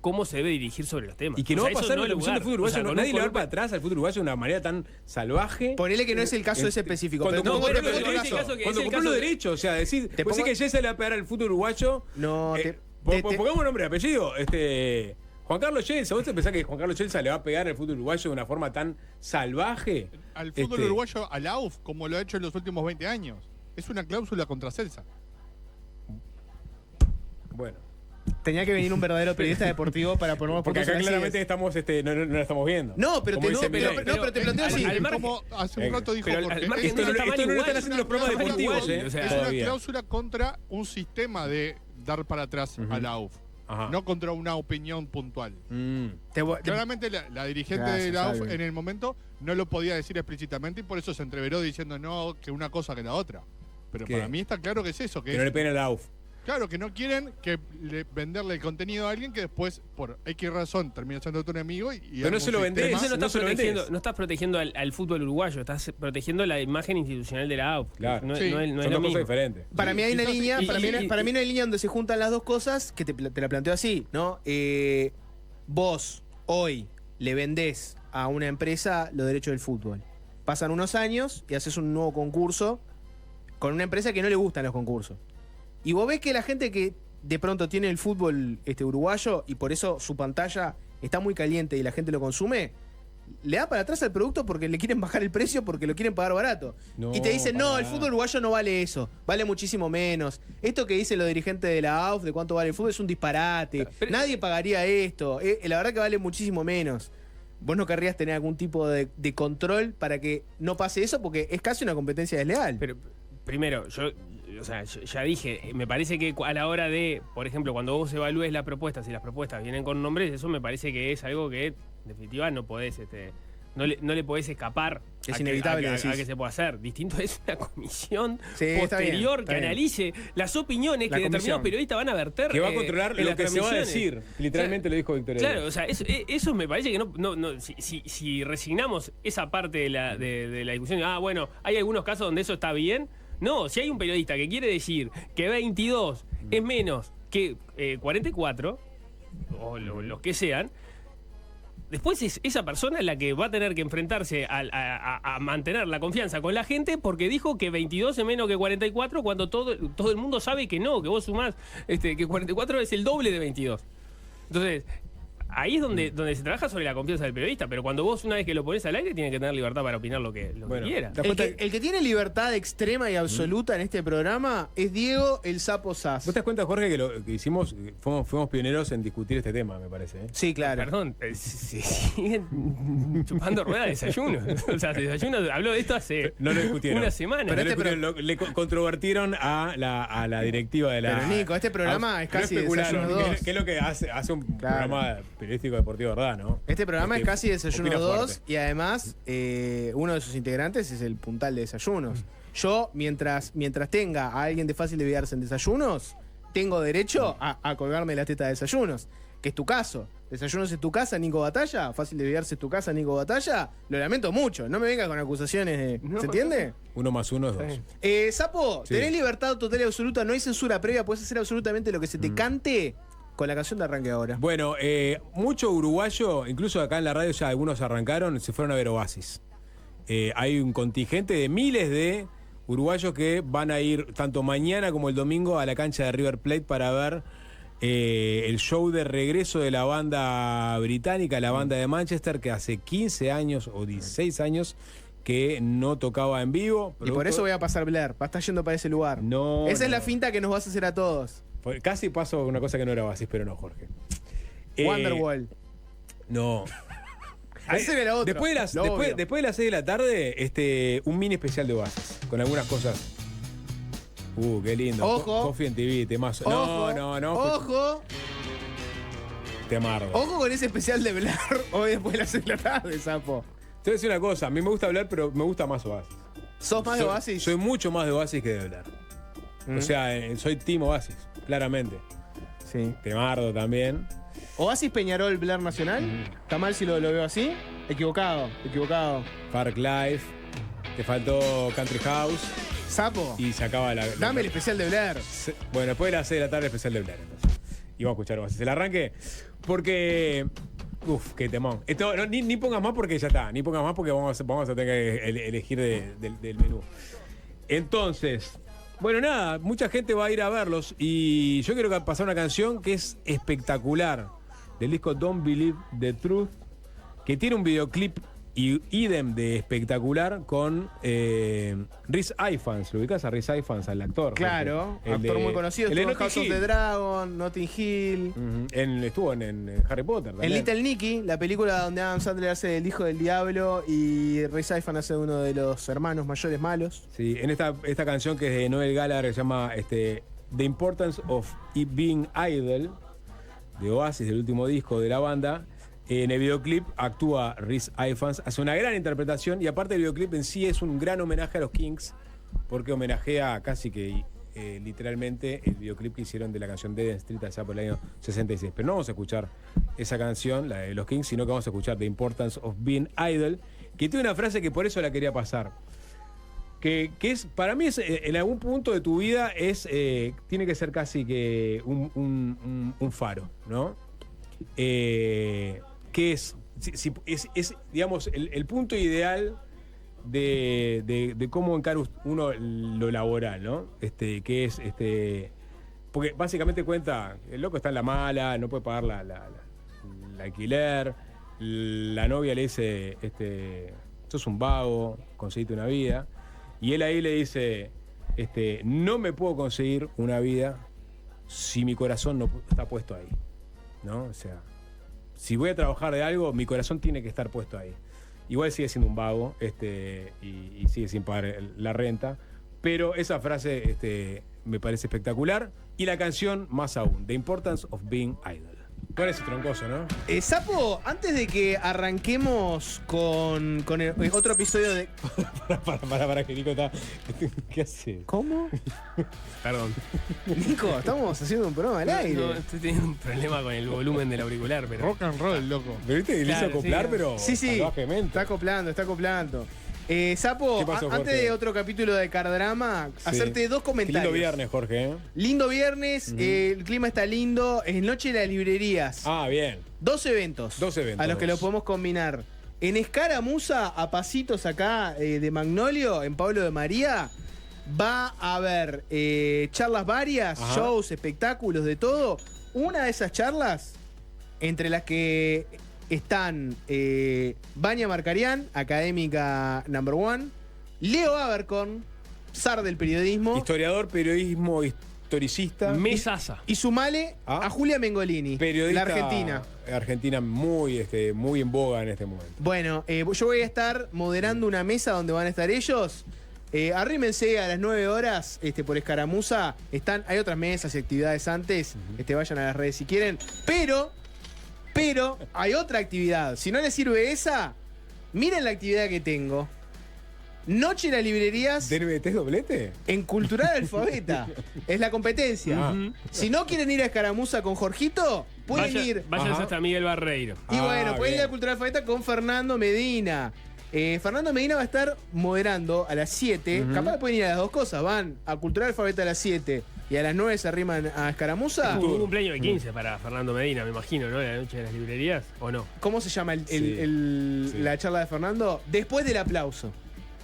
cómo se debe dirigir sobre los temas. Y que no O va sea, a eso pasar no en la es discusión de lugar. fútbol uruguayo, O sea, con nadie un le va color- para atrás al fútbol uruguayo de una manera tan salvaje. Ponele que no es el caso ese específico. Cuando pero compró te pongo otro caso. que cuando es el compró caso los de- derechos, o sea, decir Te pues sí pongo- que Jesse le va a pegar al fútbol uruguayo. No, Pongamos nombre y apellido. Juan Carlos Chelsea, ¿vos te pensás que Juan Carlos Chelsea le va a pegar al fútbol uruguayo de una forma tan salvaje? Al fútbol uruguayo, al AUF, como lo ha hecho en los últimos 20 años. Es una cláusula contra Celsa. Bueno. Tenía que venir un verdadero periodista deportivo para poner los Porque puntos acá en las claramente sillas. estamos, no la estamos viendo. No, pero Como te, dice no, pero, Milei. pero te planteo así. al margen- Como hace un rato dijo pero al Jorge, margen esto de eso está mal no lo igual, están haciendo los programas está mal deportivos, igual, o sea, es una todavía. cláusula contra un sistema de dar para atrás a la AUF, Ajá. no contra una opinión puntual. Te- Claramente la dirigente Gracias, de la AUF Alvin. en el momento no lo podía decir explícitamente y por eso se entreveró diciendo no, que una cosa que la otra. Pero ¿Qué? para mí está claro que es eso, Que no le peguen a la AUF. claro, que no quieren venderle el contenido a alguien que después, por X razón, termina siendo tu enemigo y Pero no arma se un lo vendés. sistema. Eso no No estás se lo protegiendo, vendés. no estás protegiendo al fútbol uruguayo, estás protegiendo la imagen institucional de la AUF. Claro. No, Sí. no es Son lo dos mismo. cosas diferentes. Para mí hay una línea, y- para mí y- hay una línea donde se juntan las dos cosas que te la planteo así, ¿no? Vos hoy le vendés a una empresa los derechos del fútbol. Pasan unos años y haces un nuevo concurso con una empresa que no le gustan los concursos. Y vos ves que la gente que de pronto tiene el fútbol uruguayo y por eso su pantalla está muy caliente y la gente lo consume, le da para atrás al producto porque le quieren bajar el precio porque lo quieren pagar barato. No, Y te dicen, no, para el nada. fútbol uruguayo no vale eso, vale muchísimo menos. Esto que dicen los dirigentes de la AUF de cuánto vale el fútbol es un disparate. Pero- Nadie pagaría esto. La verdad que vale muchísimo menos. ¿Vos no querrías tener algún tipo de control para que no pase eso? Porque es casi una competencia desleal. Pero primero, yo ya dije, me parece que a la hora de, por ejemplo, cuando vos evalúes las propuestas y las propuestas vienen con nombres, eso me parece que es algo que, en definitiva, no podés, no le podés escapar Es a inevitable, a decís. que se pueda hacer. Distinto es una comisión Sí, está bien, posterior está que bien. analice las opiniones La que comisión. determinados periodistas van a verter. Que va a controlar en lo las que se va a transmisiones. decir. Literalmente lo dijo Victoria. Claro, o sea, eso me parece que si resignamos esa parte de la discusión, bueno, hay algunos casos donde eso está bien. No, si hay un periodista que quiere decir que 22 es menos que 44, o los que sean, después es esa persona la que va a tener que enfrentarse a mantener la confianza con la gente porque dijo que 22 es menos que 44 cuando todo el mundo sabe que no, que vos sumás que 44 es el doble de 22. Entonces, ahí es donde se trabaja sobre la confianza del periodista, pero cuando vos una vez que lo pones al aire tiene que tener libertad para opinar lo que Bueno, quiera. El que tiene libertad extrema y absoluta en este programa es Diego el Sapo Sass. ¿Vos te das cuenta, Jorge, que lo que hicimos, fuimos pioneros en discutir este tema, me parece? Sí, claro. Perdón, se siguen chupando ruedas de desayuno. O sea, desayuno habló de esto hace No lo discutieron. una semana. Pero Pero le controvertieron a la directiva de la. Pero, Nico, este programa es casi no especularon, Desayuno 2. que es lo que hace un programa periodístico deportivo, ¿verdad? ¿No? Este programa es casi Desayuno opina 2 fuerte. y además uno de sus integrantes es el puntal de Desayunos. Yo, mientras tenga a alguien de Fácil de Desviarse en Desayunos, tengo derecho a colgarme las tetas de Desayunos, que es tu caso. Desayunos es tu casa, Nico Batalla. Fácil de Desviarse es tu casa, Nico Batalla. Lo lamento mucho. No me vengas con acusaciones de... No, ¿Se entiende? 1 más 1 es 2. Sapo, Sí. tenés libertad total y absoluta, no hay censura previa, puedes hacer absolutamente lo que se te cante con la canción de arranque ahora. Bueno, mucho uruguayo, incluso acá en la radio ya algunos arrancaron, se fueron a ver Oasis. Hay un contingente de miles de uruguayos que van a ir tanto mañana como el domingo a la cancha de River Plate para ver el show de regreso de la banda británica, la banda de Manchester, que hace 15 años o 16 años que no tocaba en vivo. Y por eso voy a pasar Blair, para estar yendo para ese lugar. No, Esa es no. la finta que nos vas a hacer a todos. Casi paso una cosa que no era Oasis, pero no, Jorge. Wonderwall. No. Ese era otro. Después de las 6 de la tarde, un mini especial de Oasis, con algunas cosas. Qué lindo. Ojo. Coffee en TV, temazo. Ojo, No. Ojo. Temardo. Ojo con ese especial de Blar hoy después de las 6 de la tarde, sapo. Te voy a decir una cosa, a mí me gusta hablar, pero me gusta más Oasis. ¿Sos más de Oasis? Soy mucho más de Oasis que de Blar. O sea, soy team Oasis, claramente. Sí. Temardo también. ¿Oasis Peñarol Blar Nacional? ¿Está mal si lo veo así? Equivocado. Park Life. Te faltó Country House. Sapo. Y se acaba la. Dame el especial de Blar. Bueno, después de las 6 de la tarde, especial de Blar, entonces. Y vamos a escuchar Oasis. El arranque, porque. Uf, qué temón. Esto, no, ni pongas más porque ya está. Ni pongas más porque vamos a tener que elegir del menú. Entonces. Bueno, nada, mucha gente va a ir a verlos y yo quiero pasar una canción que es espectacular, del disco Don't Believe the Truth, que tiene un videoclip idem de espectacular con Rhys Ifans. ¿Lo ubicás a Rhys Ifans, al actor? Claro, El actor de- muy conocido. el de Estuvo en House Notting of the Hill. Dragon, Notting Hill. Estuvo en Harry Potter también. En Little Nicky, la película donde Adam Sandler hace el hijo del diablo y Rhys Ifans hace uno de los hermanos mayores malos. Sí, en esta canción que es de Noel Gallagher, que se llama The Importance of It Being Idle, de Oasis, del último disco de la banda. En el videoclip actúa Rhys Ifans, hace una gran interpretación y aparte el videoclip en sí es un gran homenaje a los Kings, porque homenajea casi que literalmente el videoclip que hicieron de la canción Dead Street allá por el año 66. Pero no vamos a escuchar esa canción, la de los Kings, sino que vamos a escuchar The Importance of Being Idle, que tiene una frase que por eso la quería pasar. Que es, para mí, en algún punto de tu vida tiene que ser casi que un faro, ¿no? Que es digamos, el punto ideal de cómo encara uno lo laboral, ¿no? Que es, porque básicamente cuenta, el loco está en la mala, no puede pagar el alquiler, la novia le dice, sos un vago, conseguiste una vida, y él ahí le dice, no me puedo conseguir una vida si mi corazón no está puesto ahí, ¿no? O sea, si voy a trabajar de algo, mi corazón tiene que estar puesto ahí. Igual sigue siendo un vago, y sigue sin pagar la renta, pero esa frase me parece espectacular, y la canción más aún, The Importance of Being Idle. Parece troncoso, ¿no? Sapo, antes de que arranquemos con el otro episodio de... Para que Nico está... ¿Qué hace? ¿Cómo? Perdón. Nico, estamos haciendo un programa al aire. No, estoy teniendo un problema con el volumen del auricular, pero. Rock and roll, loco. ¿Pero viste? Le hizo Claro, acoplar, sí. pero Sí, salvajemente. está acoplando. Sapo, ¿Qué pasó, antes Jorge? de otro capítulo de Cardrama, Sí. hacerte dos Qué comentarios. lindo viernes, Jorge, ¿eh? Lindo viernes, el clima está lindo, es noche de las librerías. Ah, bien. Dos eventos. A los que lo podemos combinar. En Escaramuza, a pasitos acá de Magnolio, en Pablo de María, va a haber charlas varias, Ajá. shows, espectáculos, de todo. Una de esas charlas, entre las que están Vania Marcarián, académica number one, Leo Abercorn, zar del periodismo, Historiador, periodismo, historicista. Mesaza. y sumale a Julia Mengolini, Periodista. la argentina. Argentina muy en boga en este momento. Bueno, yo voy a estar moderando una mesa donde van a estar ellos. Arrímense a las 9 horas por Escaramuza. Hay otras mesas y actividades antes. Vayan a las redes si quieren. Pero hay otra actividad. Si no les sirve esa, miren la actividad que tengo. Noche en las librerías ¿Tenés doblete? en Cultural Alfabeta. Es la competencia. Ah. Si no quieren ir a Escaramuza con Jorgito, pueden ir. Váyanse Ajá. hasta Miguel Barreiro. Y Ah, bueno, pueden ir bien. a Cultural Alfabeta con Fernando Medina. Fernando Medina va a estar moderando a las 7. Capaz pueden ir a las dos cosas. Van a Cultural Alfabeta a las 7 y a las 9 se arriman a Escaramuza. Hubo un cumpleaños de 15 para Fernando Medina, me imagino, ¿no? La noche de las librerías, ¿o no? ¿Cómo se llama Sí. la charla de Fernando? Después del aplauso.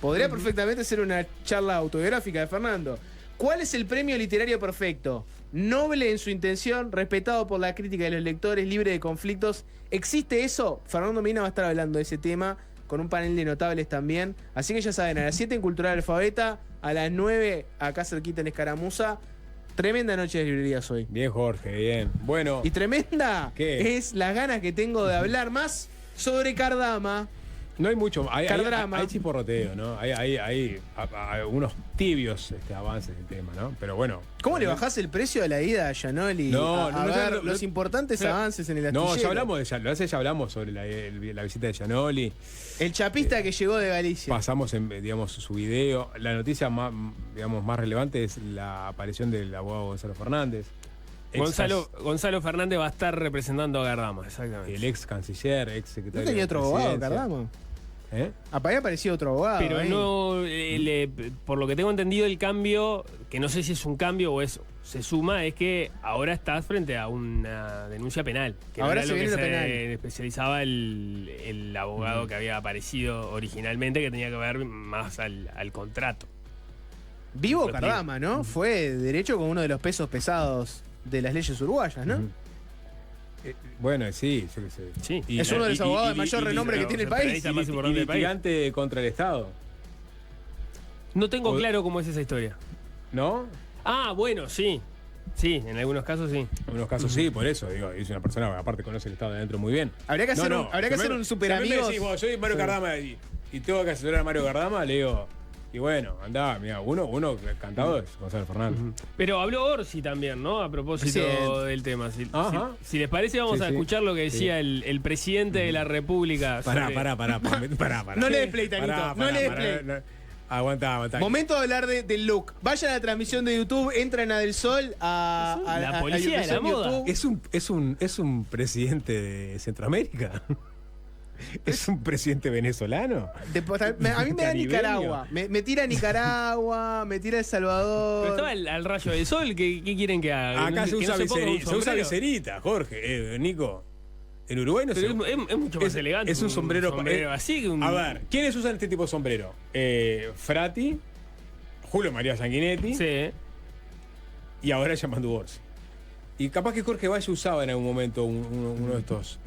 Podría perfectamente ser una charla autobiográfica de Fernando. ¿Cuál es el premio literario perfecto? Noble en su intención, respetado por la crítica de los lectores, libre de conflictos. ¿Existe eso? Fernando Medina va a estar hablando de ese tema con un panel de notables también. Así que ya saben, a las 7 en Cultural Alfabeta, a las 9 acá cerquita en Escaramuza. Tremenda noche de librerías hoy. Bien, Jorge, bien. Bueno, Y tremenda ¿Qué? es las ganas que tengo de hablar más sobre Cardama. No hay mucho, Cardrama. hay chiporroteo, ¿no? Hay unos tibios avances del tema, ¿no? Pero bueno. ¿Cómo le bajás el precio de la ida a Gianoli? A ver los importantes avances en el astillero. No, ya hablamos ya hablamos sobre la visita de Gianoli. El chapista que llegó de Galicia. Pasamos en, digamos, su video. La noticia más, digamos, más relevante es la aparición del abogado Gonzalo Fernández. Gonzalo Fernández va a estar representando a Gardama, exactamente. El ex canciller, ex secretario. ¿No tenía otro abogado, Cardama? Había aparecido otro abogado. Pero ahí. no, por lo que tengo entendido, el cambio, que no sé si es un cambio o se suma, es que ahora estás frente a una denuncia penal. Que ahora no era se lo viene que lo penal. Especializaba el abogado que había aparecido originalmente, que tenía que ver más al contrato. Vivo Cardama, ¿no? Fue derecho con uno de los pesos pesados de las leyes uruguayas, ¿no? Bueno, sí, yo qué sé. Sí. Es uno de los abogados de mayor renombre que tiene el país. Y litigante contra el Estado. No tengo claro cómo es esa historia. ¿No? Ah, bueno, sí. Sí, en algunos casos sí. En algunos casos sí, por eso, digo, es una persona que aparte conoce el Estado de adentro muy bien. Habría que hacer un super amigos. Si soy Mario Cardama y tengo que asesorar a Mario Cardama, le digo, y bueno, andá, mira, uno cantado es Gonzalo Fernández. Pero habló Orsi también, ¿no? A propósito del tema. Si les parece, vamos a escuchar lo que decía el presidente de la República. Pará. No le des play, Tanito. No le des play. Aguanta. Momento de hablar del look. Vayan a la transmisión de YouTube, entran a Del Sol, la policía de la moda. ¿Es un presidente de Centroamérica? ¿Es un presidente venezolano? A mí me da Nicaragua. Me tira Nicaragua, me tira El Salvador. Pero estaba al rayo del sol. ¿Qué quieren que haga? Acá se usa viserita, Jorge. Nico. En Uruguay no pero es mucho más elegante. Es un sombrero así que A ver, ¿quiénes usan este tipo de sombrero? Frati, Julio María Sanguinetti. Sí. Y ahora Yamandu Orsi. Y capaz que Jorge Valle usaba en algún momento uno de estos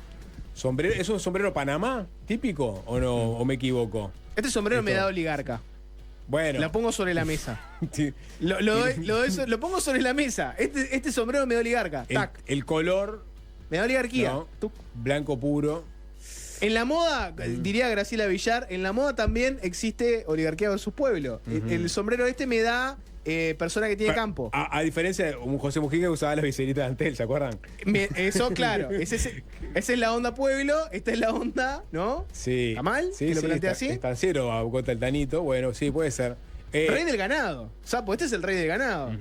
sombreros. ¿Es un sombrero Panamá típico o no? ¿O me equivoco? Este sombrero me da oligarca. Bueno. La pongo sobre la mesa. Sí. Lo pongo sobre la mesa. Este sombrero me da oligarca. El color. Me da oligarquía. No, blanco puro. En la moda, diría Graciela Villar, en la moda también existe oligarquía versus pueblo. El sombrero me da persona que tiene campo. A diferencia de un José Mujica que usaba las viseritas de Antel, ¿se acuerdan? Eso, claro. Esa es la onda pueblo, esta es la onda, ¿no? Sí. ¿Está mal? Sí, ¿Lo plantea así? Estanciero a Bocota el Tanito. Bueno, sí, puede ser. Rey del ganado. Sapo, este es el rey del ganado.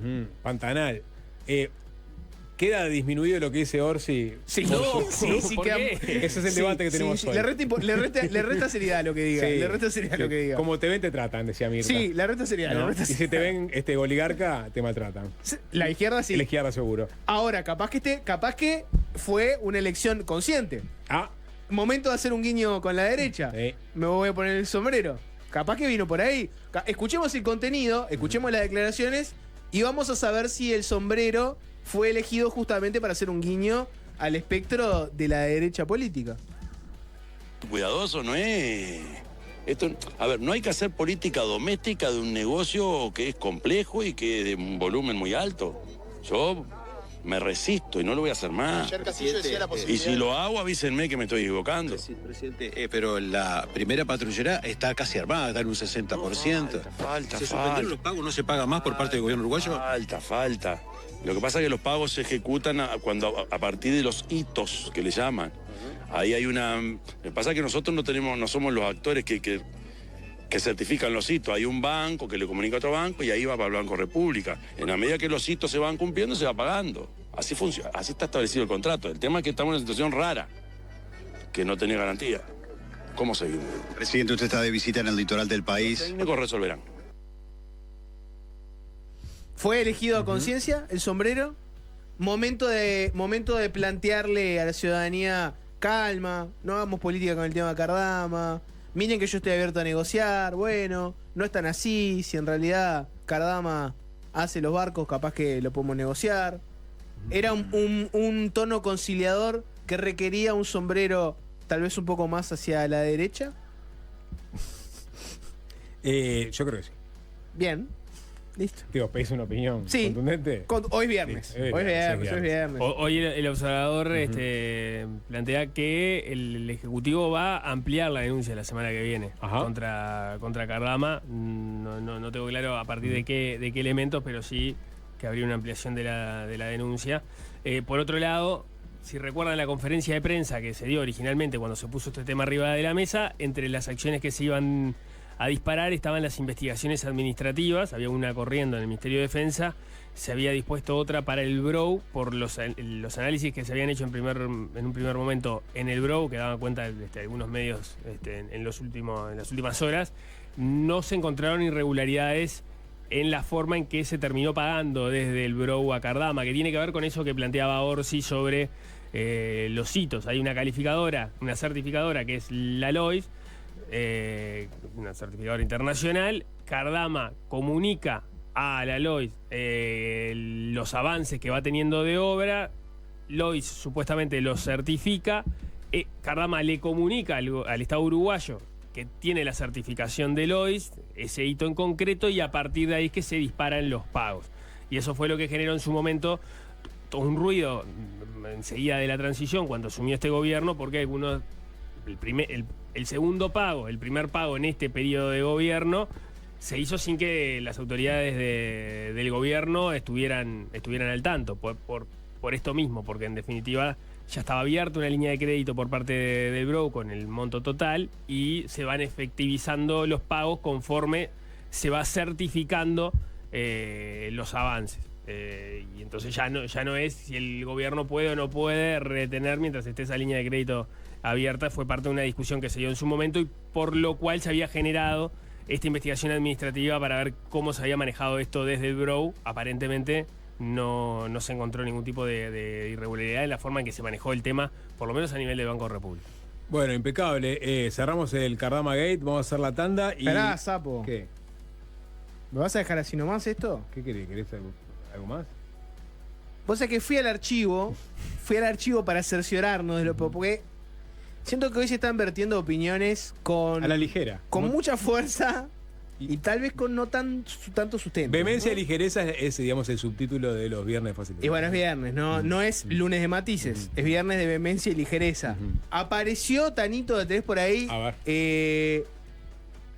Pantanal. ¿Queda disminuido lo que dice Orsi? Sí, ¿Por qué? Ese es el debate que tenemos hoy. Le resta seriedad a lo que diga. Le resta seriedad a lo que diga. Como te ven, te tratan, decía Mirta. Sí, le resta seriedad. ¿No? Y si te ven oligarca, te maltratan. La izquierda sí. La izquierda seguro. Ahora, capaz que fue una elección consciente. Momento de hacer un guiño con la derecha. Sí. Me voy a poner el sombrero. Capaz que vino por ahí. Escuchemos el contenido, escuchemos las declaraciones y vamos a saber si el sombrero fue elegido justamente para hacer un guiño al espectro de la derecha política. Cuidadoso, no es... A ver, no hay que hacer política doméstica de un negocio que es complejo y que es de un volumen muy alto. Yo me resisto y no lo voy a hacer más. Ayer Castillo decía la posibilidad. Y si lo hago, avísenme que me estoy equivocando. Presidente, pero la primera patrullera está casi armada, está en un 60%. Falta. ¿Se suspendieron los pagos? ¿No se paga más por parte del gobierno uruguayo? Falta. Lo que pasa es que los pagos se ejecutan a partir de los hitos que le llaman. Ahí hay una... Lo que pasa es que nosotros no somos los actores que certifican los hitos. Hay un banco que le comunica a otro banco y ahí va para el Banco República. En la medida que los hitos se van cumpliendo, se va pagando. Así funciona, así está establecido el contrato. El tema es que estamos en una situación rara, que no tiene garantía. ¿Cómo seguimos? Presidente, usted está de visita en el litoral del país. Los técnicos resolverán. ¿Fue elegido a conciencia el sombrero? Momento de plantearle a la ciudadanía, calma, no hagamos política con el tema de Cardama, miren que yo estoy abierto a negociar, bueno, no es tan así, si en realidad Cardama hace los barcos, capaz que lo podemos negociar. Era un tono conciliador que requería un sombrero tal vez un poco más hacia la derecha. Yo creo que sí. Bien. Listo. Digo, ¿pedís una opinión contundente? Hoy viernes. Sí, Hoy es viernes. Hoy el observador plantea que el Ejecutivo va a ampliar la denuncia la semana que viene contra Cardama. No tengo claro a partir de qué elementos, pero sí que habría una ampliación de la denuncia. Por otro lado, si recuerdan la conferencia de prensa que se dio originalmente cuando se puso este tema arriba de la mesa, entre las acciones que se iban a disparar estaban las investigaciones administrativas. Había una corriendo en el Ministerio de Defensa, se había dispuesto otra para el BROU por los análisis que se habían hecho en un primer momento en el BROU, que daban cuenta de algunos medios en las últimas horas. No se encontraron irregularidades en la forma en que se terminó pagando desde el BROU a Cardama, que tiene que ver con eso que planteaba Orsi sobre los hitos. Hay una calificadora, una certificadora que es la LOIS, una certificadora internacional. Cardama comunica a la LOIS los avances que va teniendo de obra. LOIS supuestamente los certifica. Cardama le comunica al Estado uruguayo que tiene la certificación de LOIS, ese hito en concreto, y a partir de ahí es que se disparan los pagos. Y eso fue lo que generó en su momento todo un ruido enseguida de la transición, cuando asumió este gobierno, porque algunos, el segundo pago, el primer pago en este periodo de gobierno, se hizo sin que las autoridades del gobierno estuvieran al tanto, por esto mismo, porque en definitiva ya estaba abierta una línea de crédito por parte del BROU con el monto total y se van efectivizando los pagos conforme se va certificando los avances. Y entonces ya no es si el gobierno puede o no puede retener mientras esté esa línea de crédito abierta. Fue parte de una discusión que se dio en su momento y por lo cual se había generado esta investigación administrativa para ver cómo se había manejado esto desde el BROU. Aparentemente no se encontró ningún tipo de irregularidad en la forma en que se manejó el tema, por lo menos a nivel del Banco República. Bueno, impecable. Cerramos el Cardama Gate, vamos a hacer la tanda y... Esperá, sapo. ¿Qué? ¿Me vas a dejar así nomás esto? ¿Qué querés? ¿Querés algo más? Vos sabés que fui al archivo para cerciorarnos de lo... Porque siento que hoy se están vertiendo opiniones con... A la ligera. Con mucha fuerza... Y tal vez con no tanto sustento. Vehemencia y ligereza es, digamos, el subtítulo de los viernes fáciles. Y bueno, es viernes, no es lunes de matices, es viernes de vehemencia y ligereza. Apareció, Tanito, ¿lo tenés por ahí? A ver.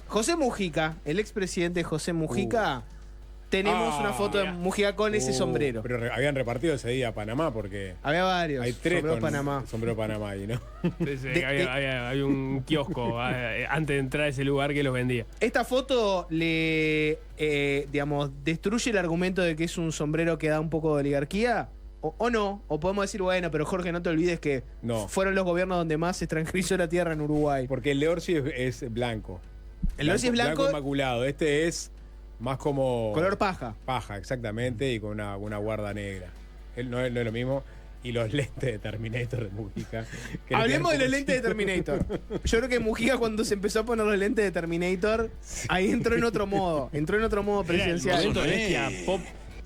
José Mujica, el expresidente José Mujica. Tenemos una foto de Mujica con ese sombrero. Pero habían repartido ese día a Panamá porque... Había varios. Hay 3 sombrero con Panamá. Sombrero Panamá ahí, ¿no? Había un kiosco antes de entrar a ese lugar que los vendía. Esta foto destruye el argumento de que es un sombrero que da un poco de oligarquía. O no, o podemos decir, bueno, pero Jorge, no te olvides que fueron los gobiernos donde más se extranjerizó la tierra en Uruguay. Porque el de Orsi es blanco. El de Orsi es blanco inmaculado. Este es más como... color paja. Paja, exactamente, y con una guarda negra. Él no es lo mismo. Y los lentes de Terminator de Mujica. Hablemos de los lentes de Terminator. Yo creo que Mujica, cuando se empezó a poner los lentes de Terminator, ahí entró en otro modo. Entró en otro modo presidencial.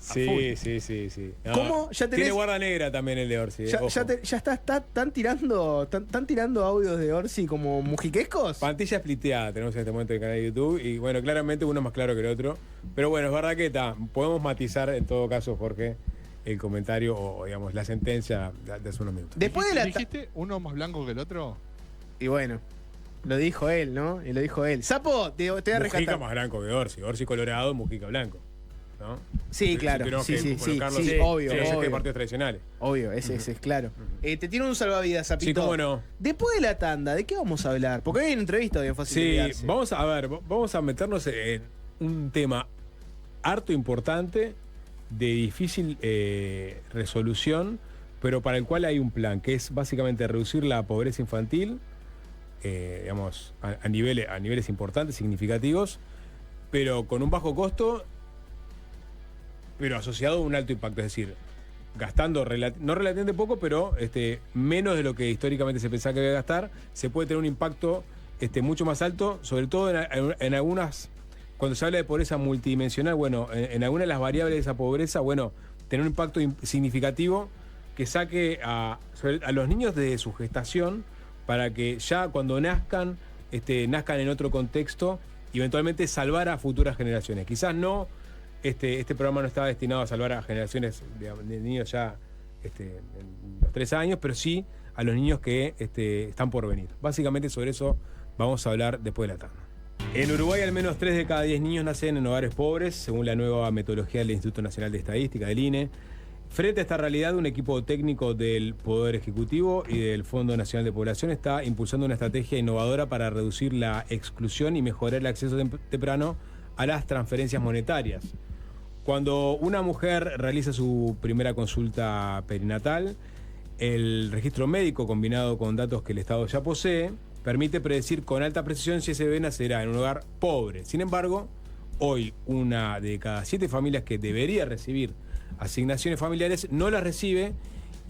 Sí. No, ¿Cómo? Ya tenés... Tiene guarda negra también el de Orsi. ¿Están tirando audios de Orsi como mujiquescos? Pantalla spliteada tenemos en este momento en el canal de YouTube. Y bueno, claramente uno es más claro que el otro. Pero bueno, es verdad que podemos matizar en todo caso, Jorge, el comentario o digamos la sentencia de hace unos minutos. Después de la ¿Dijiste uno más blanco que el otro? Y bueno, lo dijo él, ¿no? Y lo dijo él. Sapo, te voy a rescatar. Mujica más blanco que Orsi. Orsi colorado, Mujica blanco. ¿No? Sí, claro. Sí, obvio. Eso que partidos tradicionales. Obvio, ese es claro. Te tiro un salvavidas, Sapito. Sí, cómo no. Después de la tanda, ¿de qué vamos a hablar? Porque hoy hay una entrevista bien fácil de quedarse. Vamos a meternos en un tema harto importante, de difícil resolución, pero para el cual hay un plan, que es básicamente reducir la pobreza infantil, digamos, a niveles importantes, significativos, pero con un bajo costo, pero asociado a un alto impacto, es decir, gastando no relativamente poco, pero menos de lo que históricamente se pensaba que iba a gastar, se puede tener un impacto mucho más alto, sobre todo en algunas, cuando se habla de pobreza multidimensional, bueno, en algunas de las variables de esa pobreza, bueno, tener un impacto significativo que saque a los niños de su gestación para que ya cuando nazcan en otro contexto y eventualmente salvar a futuras generaciones. Quizás no este programa no estaba destinado a salvar a generaciones de niños ya en los 3 años, pero sí a los niños que están por venir. Básicamente sobre eso vamos a hablar después de la tanda. En Uruguay al menos 3 de cada 10 niños nacen en hogares pobres, según la nueva metodología del Instituto Nacional de Estadística, del INE. Frente a esta realidad, un equipo técnico del Poder Ejecutivo y del Fondo Nacional de Población está impulsando una estrategia innovadora para reducir la exclusión y mejorar el acceso temprano a las transferencias monetarias. Cuando una mujer realiza su primera consulta perinatal, el registro médico combinado con datos que el Estado ya posee permite predecir con alta precisión si ese bebé nacerá en un hogar pobre. Sin embargo, hoy una de cada 7 familias que debería recibir asignaciones familiares no las recibe,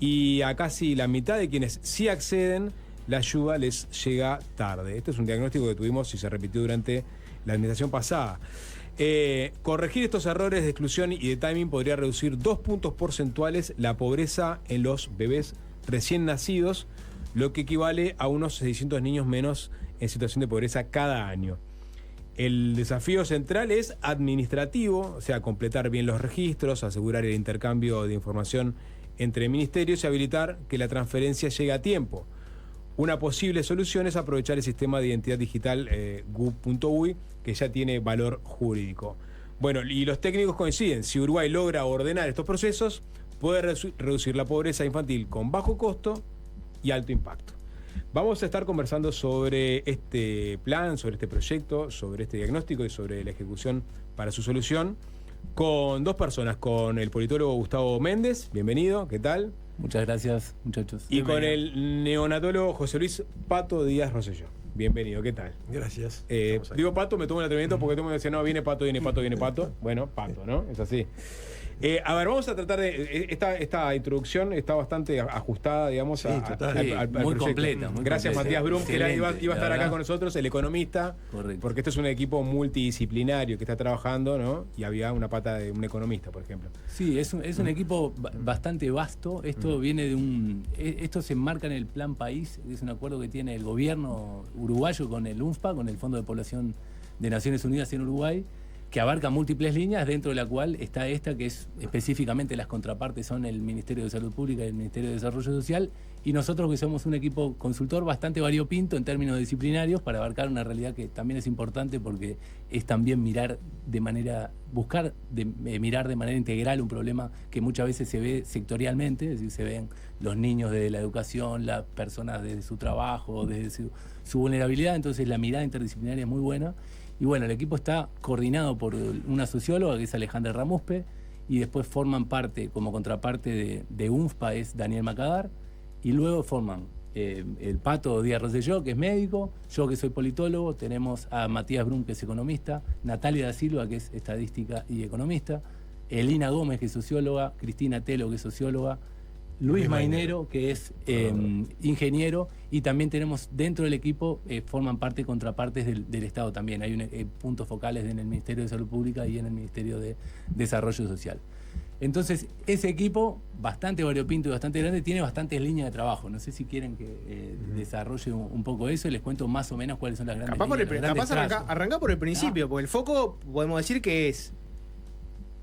y a casi la mitad de quienes sí acceden, la ayuda les llega tarde. Este es un diagnóstico que tuvimos y se repitió durante la administración pasada. Corregir estos errores de exclusión y de timing podría reducir 2 puntos porcentuales la pobreza en los bebés recién nacidos, lo que equivale a unos 600 niños menos en situación de pobreza cada año. El desafío central es administrativo, o sea, completar bien los registros, asegurar el intercambio de información entre ministerios y habilitar que la transferencia llegue a tiempo. Una posible solución es aprovechar el sistema de identidad digital gov.uy, que ya tiene valor jurídico. Bueno, y los técnicos coinciden: si Uruguay logra ordenar estos procesos, puede reducir la pobreza infantil con bajo costo y alto impacto. Vamos a estar conversando sobre este plan, sobre este proyecto, sobre este diagnóstico y sobre la ejecución para su solución con 2 personas, con el politólogo Gustavo Méndez, bienvenido, ¿qué tal? Muchas gracias, muchachos. Y con el neonatólogo José Luis Pato Díaz Rosselló. Bienvenido, ¿qué tal? Gracias. Digo Pato, me tomo el atrevimiento porque todo el mundo decía, no, viene Pato, viene Pato, viene Pato. Bueno, Pato, ¿no? Es así. A ver, vamos a tratar de... Esta introducción está bastante ajustada, digamos, al muy proyecto. Completa. Muy Gracias, completa. Matías Brum, que iba a estar acá con nosotros, el economista. Correcto. Porque este es un equipo multidisciplinario que está trabajando, ¿no? Y había una pata de un economista, por ejemplo. Sí, es un equipo bastante vasto. Esto viene de esto se enmarca en el Plan País, es un acuerdo que tiene el gobierno uruguayo con el UNFPA, con el Fondo de Población de Naciones Unidas en Uruguay, que abarca múltiples líneas, dentro de la cual está esta, que es específicamente las contrapartes son el Ministerio de Salud Pública y el Ministerio de Desarrollo Social, y nosotros que somos un equipo consultor bastante variopinto en términos disciplinarios para abarcar una realidad que también es importante porque es también mirar de manera integral un problema que muchas veces se ve sectorialmente, es decir, se ven los niños desde la educación, las personas desde su trabajo, desde su vulnerabilidad, entonces la mirada interdisciplinaria es muy buena. Y bueno, el equipo está coordinado por una socióloga que es Alejandra Ramuspe, y después forman parte, como contraparte de UNFPA, es Daniel Macadar, y luego forman el Pato Díaz Rosselló, que es médico, yo que soy politólogo, tenemos a Matías Brum, que es economista, Natalia da Silva, que es estadística y economista, Elina Gómez, que es socióloga, Cristina Telo, que es socióloga, Luis Mainero, que es ingeniero, y también tenemos dentro del equipo, forman parte contrapartes del Estado también. Hay puntos focales en el Ministerio de Salud Pública y en el Ministerio de Desarrollo Social. Entonces, ese equipo, bastante variopinto y bastante grande, tiene bastantes líneas de trabajo. No sé si quieren que desarrolle un poco eso y les cuento más o menos cuáles son las grandes líneas. Capaz arrancá por el principio, porque el foco, podemos decir que es...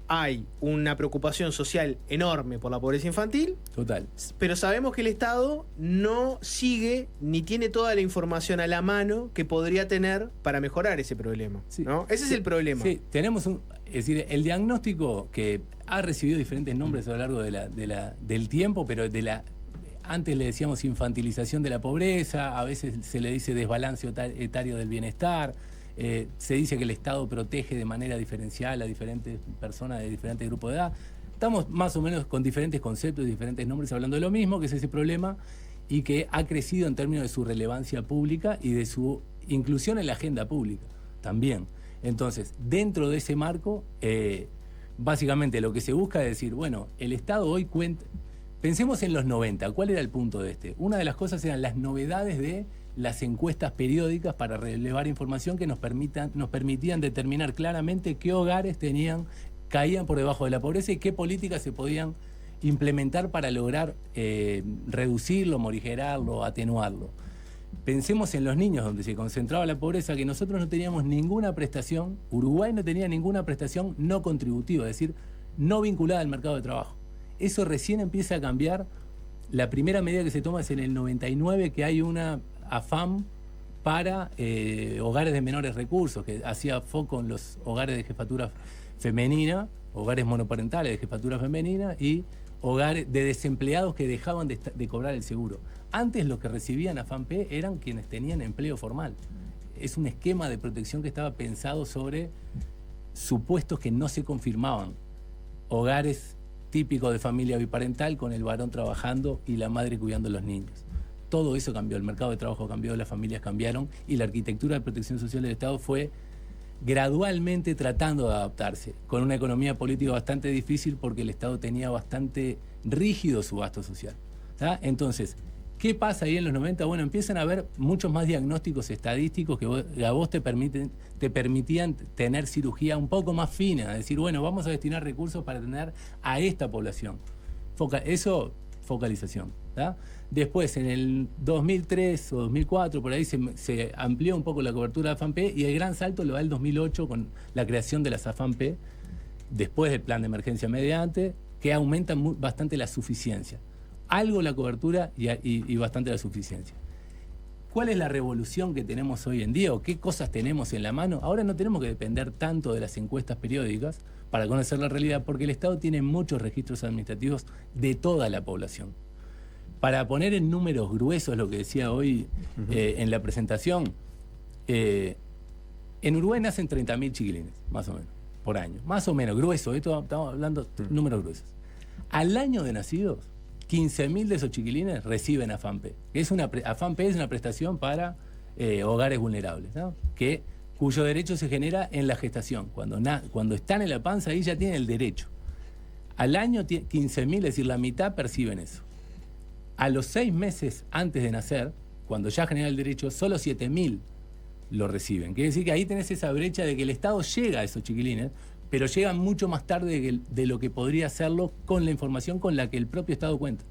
Hay una preocupación social enorme por la pobreza infantil. Total. Pero sabemos que el Estado no sigue ni tiene toda la información a la mano que podría tener para mejorar ese problema. Sí. ¿No? Ese es el problema. Sí, tenemos es decir, el diagnóstico que ha recibido diferentes nombres a lo largo del tiempo, pero antes le decíamos infantilización de la pobreza, a veces se le dice desbalance etario del bienestar. Se dice que el Estado protege de manera diferencial a diferentes personas de diferentes grupos de edad. Estamos más o menos con diferentes conceptos y diferentes nombres hablando de lo mismo, que es ese problema, y que ha crecido en términos de su relevancia pública y de su inclusión en la agenda pública también. Entonces, dentro de ese marco, básicamente lo que se busca es decir, bueno, el Estado hoy cuenta... Pensemos en los 90, ¿cuál era el punto de este? Una de las cosas eran las novedades de las encuestas periódicas para relevar información que nos permitían determinar claramente qué hogares caían por debajo de la pobreza y qué políticas se podían implementar para lograr reducirlo, morigerarlo, atenuarlo. pensemos en los niños donde se concentraba la pobreza, que nosotros no teníamos ninguna prestación, Uruguay no tenía ninguna prestación no contributiva, es decir, no vinculada al mercado de trabajo. Eso recién empieza a cambiar. La primera medida que se toma es en el 99, que hay una AFAM para hogares de menores recursos, que hacía foco en los hogares de jefatura femenina, hogares monoparentales de jefatura femenina y hogares de desempleados que dejaban de cobrar el seguro. Antes los que recibían AFAM-P eran quienes tenían empleo formal. Es un esquema de protección que estaba pensado sobre supuestos que no se confirmaban. Hogares típicos de familia biparental con el varón trabajando y la madre cuidando a los niños. Todo eso cambió, el mercado de trabajo cambió, las familias cambiaron y la arquitectura de protección social del Estado fue gradualmente tratando de adaptarse, con una economía política bastante difícil porque el Estado tenía bastante rígido su gasto social. ¿Tá? Entonces, ¿qué pasa ahí en los 90? Bueno, empiezan a haber muchos más diagnósticos estadísticos que a vos te permitían tener cirugía un poco más fina, es decir, bueno, vamos a destinar recursos para atender a esta población. Focalización. ¿Tá? Después, en el 2003 o 2004, por ahí se amplió un poco la cobertura de AFAM-P y el gran salto lo da el 2008 con la creación de las AFAM-P, después del plan de emergencia mediante, que aumenta bastante la suficiencia. Algo la cobertura y bastante la suficiencia. ¿Cuál es la revolución que tenemos hoy en día o qué cosas tenemos en la mano? Ahora no tenemos que depender tanto de las encuestas periódicas para conocer la realidad, porque el Estado tiene muchos registros administrativos de toda la población. Para poner en números gruesos lo que decía hoy en la presentación, en Uruguay nacen 30.000 chiquilines, más o menos, por año. Más o menos, grueso, esto estamos hablando de números gruesos. Al año de nacidos, 15.000 de esos chiquilines reciben AFAM-P. AFAM-P es una prestación para hogares vulnerables, ¿no? Cuyo derecho se genera en la gestación. Cuando están en la panza, ahí ya tienen el derecho. Al año 15.000, es decir, la mitad perciben eso. A los 6 meses antes de nacer, cuando ya genera el derecho, solo 7.000 lo reciben. Quiere decir que ahí tenés esa brecha de que el Estado llega a esos chiquilines, pero llegan mucho más tarde de lo que podría hacerlo con la información con la que el propio Estado cuenta.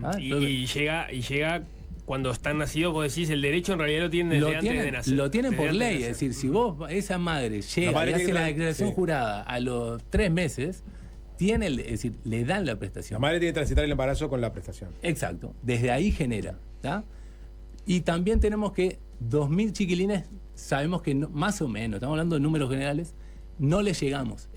¿Ah? Y llega cuando están nacidos, vos decís, el derecho en realidad lo tienen desde antes de nacer. Lo tienen por ley, es decir, si vos, esa madre llega y hace la declaración jurada a los 3 meses, es decir, le dan la prestación. La madre tiene que transitar el embarazo con la prestación. Exacto, desde ahí genera. ¿Tá? Y también tenemos que 2.000 chiquilines, sabemos que más o menos, estamos hablando de números generales, no le llegamos.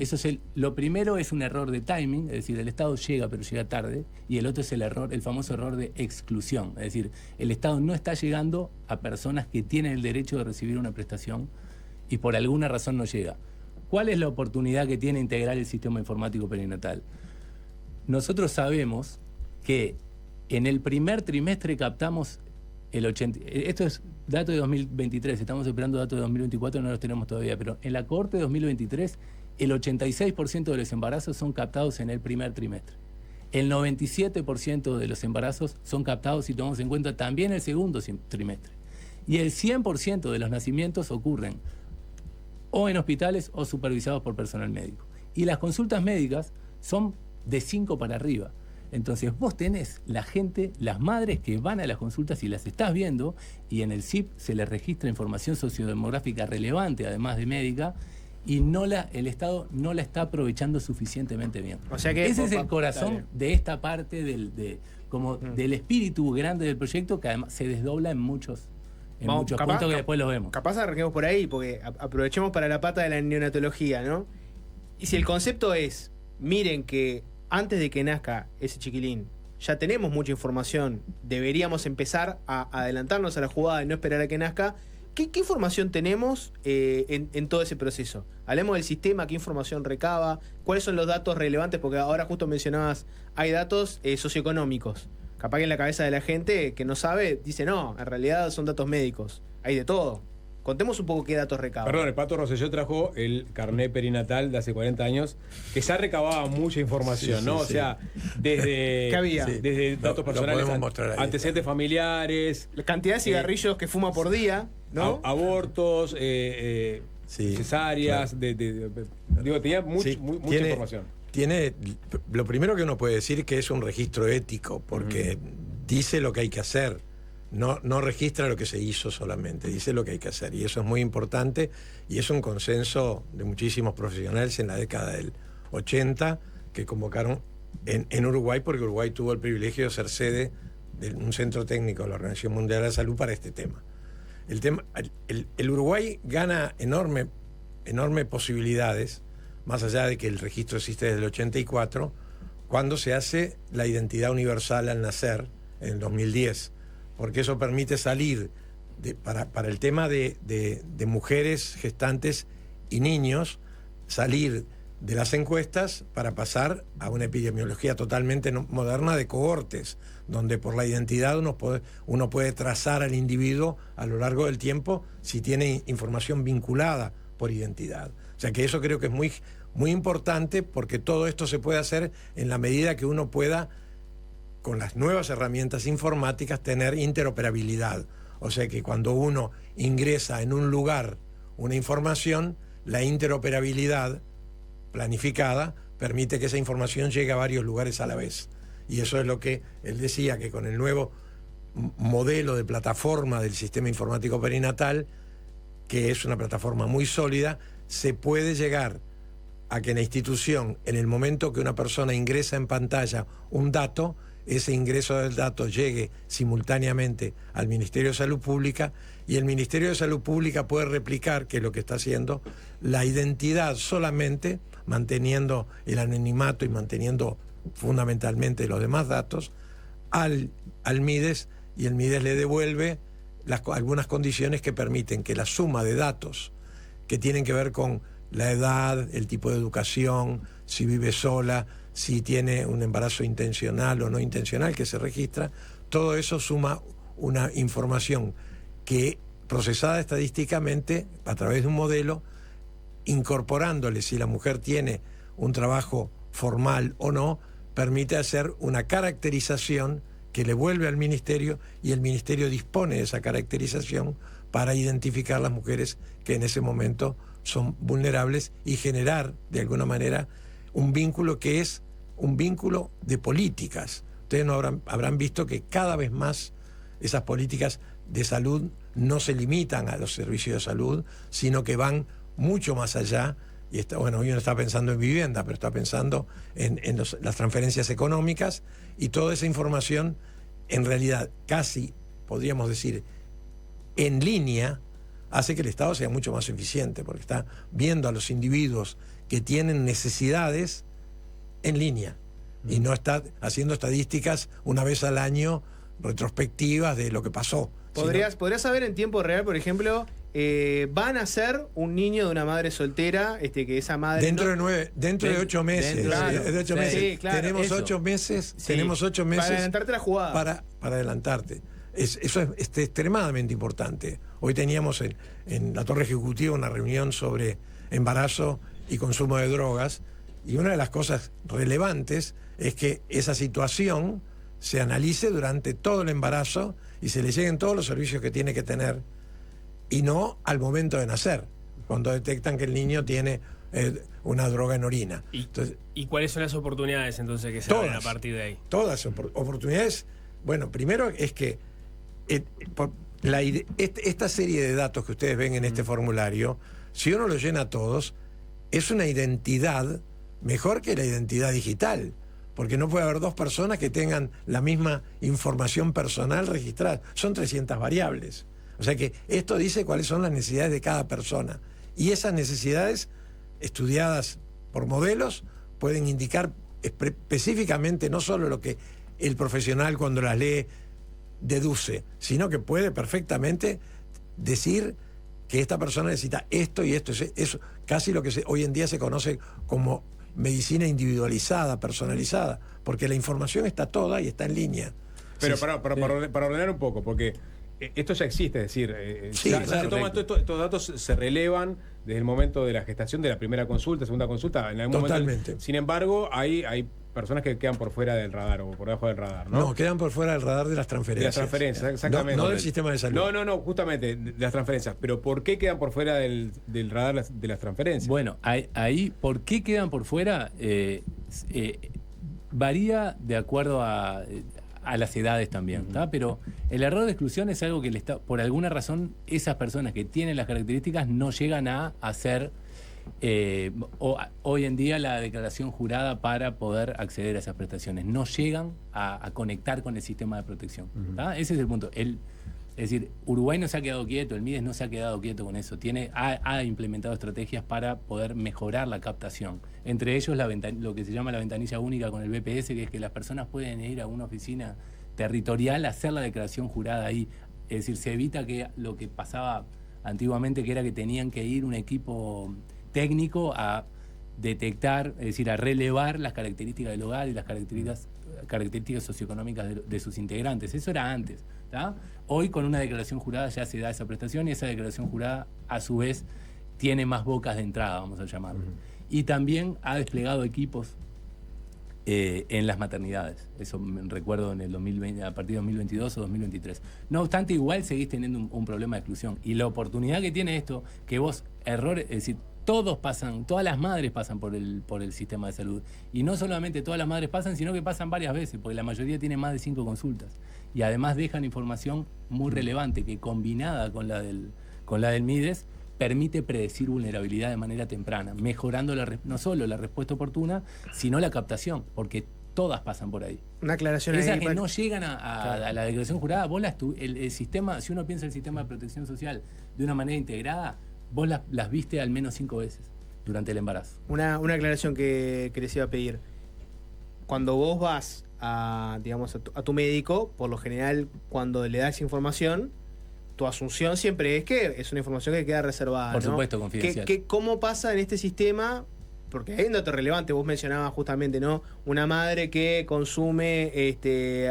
Lo primero es un error de timing, es decir, el Estado llega pero llega tarde, y el otro es el famoso error de exclusión, es decir, el Estado no está llegando a personas que tienen el derecho de recibir una prestación y por alguna razón no llega. ¿Cuál es la oportunidad que tiene integrar el sistema informático perinatal? Nosotros sabemos que en el primer trimestre captamos esto es dato de 2023, estamos esperando datos de 2024, no los tenemos todavía, pero en la cohorte de 2023 el 86% de los embarazos son captados en el primer trimestre. El 97% de los embarazos son captados, si tomamos en cuenta, también el segundo trimestre. Y el 100% de los nacimientos ocurren o en hospitales o supervisados por personal médico. Y las consultas médicas son de 5 para arriba. Entonces vos tenés la gente, las madres que van a las consultas y las estás viendo, y en el CIP se les registra información sociodemográfica relevante, además de médica, y el Estado no la está aprovechando suficientemente bien. O sea que ese es el corazón de esta parte del espíritu grande del proyecto, que además se desdobla en muchos puntos que después los vemos. Capaz arranquemos por ahí, porque aprovechemos para la pata de la neonatología, ¿no? Y si el concepto es, miren que antes de que nazca ese chiquilín, ya tenemos mucha información, deberíamos empezar a adelantarnos a la jugada y no esperar a que nazca. ¿Qué información tenemos en todo ese proceso? Hablemos del sistema, qué información recaba, cuáles son los datos relevantes, porque ahora justo mencionabas, hay datos socioeconómicos. Capaz que en la cabeza de la gente que no sabe, dice no, en realidad son datos médicos, hay de todo. Contemos un poco qué datos recaba. Perdón, el Pato Rosselló trajo el carnet perinatal de hace 40 años, que ya recababa mucha información, ¿no? O sea, desde, ¿qué había? Desde datos personales, antecedentes familiares, la cantidad de cigarrillos que fuma por día, ¿no? Abortos, cesáreas, claro. Tenía mucha información. Lo primero que uno puede decir es que es un registro ético, porque dice lo que hay que hacer. no registra lo que se hizo solamente, dice lo que hay que hacer. Y eso es muy importante y es un consenso de muchísimos profesionales en la década del 80 que convocaron en Uruguay, porque Uruguay tuvo el privilegio de ser sede de un centro técnico de la Organización Mundial de la Salud para este tema. El Uruguay gana enormes posibilidades, más allá de que el registro existe desde el 84, cuando se hace la identidad universal al nacer en el 2010, porque eso permite salir para el tema de mujeres, gestantes y niños, salir de las encuestas para pasar a una epidemiología totalmente moderna de cohortes, donde por la identidad uno puede trazar al individuo a lo largo del tiempo si tiene información vinculada por identidad. O sea que eso creo que es muy, muy importante, porque todo esto se puede hacer en la medida que uno pueda, con las nuevas herramientas informáticas, tener interoperabilidad. O sea que cuando uno ingresa en un lugar una información, la interoperabilidad planificada permite que esa información llegue a varios lugares a la vez. Y eso es lo que él decía, que con el nuevo modelo de plataforma del sistema informático perinatal, que es una plataforma muy sólida, se puede llegar a que en la institución, en el momento que una persona ingresa en pantalla un dato, ese ingreso del dato llegue simultáneamente al Ministerio de Salud Pública, y el Ministerio de Salud Pública puede replicar, que es lo que está haciendo, la identidad solamente, manteniendo el anonimato y manteniendo fundamentalmente los demás datos, al MIDES, y el MIDES le devuelve algunas condiciones que permiten que la suma de datos que tienen que ver con la edad, el tipo de educación, si vive sola, si tiene un embarazo intencional o no intencional que se registra, todo eso suma una información que, procesada estadísticamente a través de un modelo, incorporándole si la mujer tiene un trabajo formal o no, permite hacer una caracterización que le vuelve al ministerio, y el ministerio dispone de esa caracterización para identificar las mujeres que en ese momento son vulnerables y generar de alguna manera un vínculo que es un vínculo de políticas. Ustedes no habrán visto que cada vez más esas políticas de salud no se limitan a los servicios de salud, sino que van mucho más allá. Y bueno, hoy uno está pensando en vivienda, pero está pensando en las transferencias económicas, y toda esa información, en realidad, casi, podríamos decir, en línea, hace que el Estado sea mucho más eficiente, porque está viendo a los individuos que tienen necesidades en línea, y no está haciendo estadísticas una vez al año retrospectivas de lo que pasó. ¿Podrías saber en tiempo real, por ejemplo, van a ser un niño de una madre soltera, que esa madre dentro de 8 meses, claro, sí, claro, tenemos eso. 8 meses, Sí, tenemos 8 meses para adelantarte la jugada, para adelantarte. Eso es extremadamente importante. Hoy teníamos en la Torre Ejecutiva una reunión sobre embarazo y consumo de drogas, y una de las cosas relevantes es que esa situación se analice durante todo el embarazo y se le lleguen todos los servicios que tiene que tener, y no al momento de nacer, cuando detectan que el niño tiene una droga en orina. ¿Y cuáles son las oportunidades entonces que se abren a partir de ahí? Todas oportunidades. Bueno, primero es que esta serie de datos que ustedes ven en este formulario, si uno lo llena todos, es una identidad mejor que la identidad digital, porque no puede haber dos personas que tengan la misma información personal registrada. Son 300 variables. O sea que esto dice cuáles son las necesidades de cada persona. Y esas necesidades, estudiadas por modelos, pueden indicar específicamente no solo lo que el profesional cuando las lee deduce, sino que puede perfectamente decir que esta persona necesita esto y esto. Eso casi lo que hoy en día se conoce como medicina individualizada, personalizada, porque la información está toda y está en línea. Pero para ordenar un poco, porque esto ya existe, es decir, estos datos se relevan desde el momento de la gestación de la primera consulta, segunda consulta, en algún Totalmente. momento. Sin embargo, hay personas que quedan por fuera del radar o por debajo del radar, ¿no? No, quedan por fuera del radar de las transferencias. De las transferencias, exactamente. No del sistema de salud. No, justamente, de las transferencias. Pero ¿por qué quedan por fuera del radar de las transferencias? Bueno, ahí ¿por qué quedan por fuera? Varía de acuerdo a a las edades también, pero el error de exclusión es algo que por alguna razón esas personas que tienen las características no llegan a hacer hoy en día la declaración jurada para poder acceder a esas prestaciones, no llegan a conectar con el sistema de protección. Ese es el punto. Es decir, Uruguay no se ha quedado quieto, el MIDES no se ha quedado quieto con eso, ha implementado estrategias para poder mejorar la captación. Entre ellos lo que se llama la ventanilla única con el BPS, que es que las personas pueden ir a una oficina territorial a hacer la declaración jurada ahí. Es decir, se evita que lo que pasaba antiguamente, que era que tenían que ir un equipo técnico a detectar, es decir, a relevar las características del hogar y las características socioeconómicas de sus integrantes. Eso era antes. Hoy con una declaración jurada ya se da esa prestación y esa declaración jurada a su vez tiene más bocas de entrada, vamos a llamarlo. Y también ha desplegado equipos en las maternidades. Eso me recuerdo en el 2020, a partir de 2022 o 2023. No obstante, igual seguís teniendo un problema de exclusión. Y la oportunidad que tiene esto, que vos errores, es decir, todas las madres pasan por el sistema de salud. Y no solamente todas las madres pasan, sino que pasan varias veces, porque la mayoría tiene más de 5 consultas. Y además dejan información muy relevante, que combinada con la del MIDES, permite predecir vulnerabilidad de manera temprana, mejorando no solo la respuesta oportuna, sino la captación, porque todas pasan por ahí. Una aclaración esas ahí. Que no llegan a la declaración jurada, vos el sistema, si uno piensa el sistema de protección social de una manera integrada, vos las viste al menos 5 veces durante el embarazo. Una aclaración que les iba a pedir. Cuando vos vas a tu médico, por lo general, cuando le das información, tu asunción siempre es que es una información que queda reservada. Por supuesto, confidencial. ¿Cómo pasa en este sistema? Porque hay un dato relevante, vos mencionabas justamente, ¿no? Una madre que consume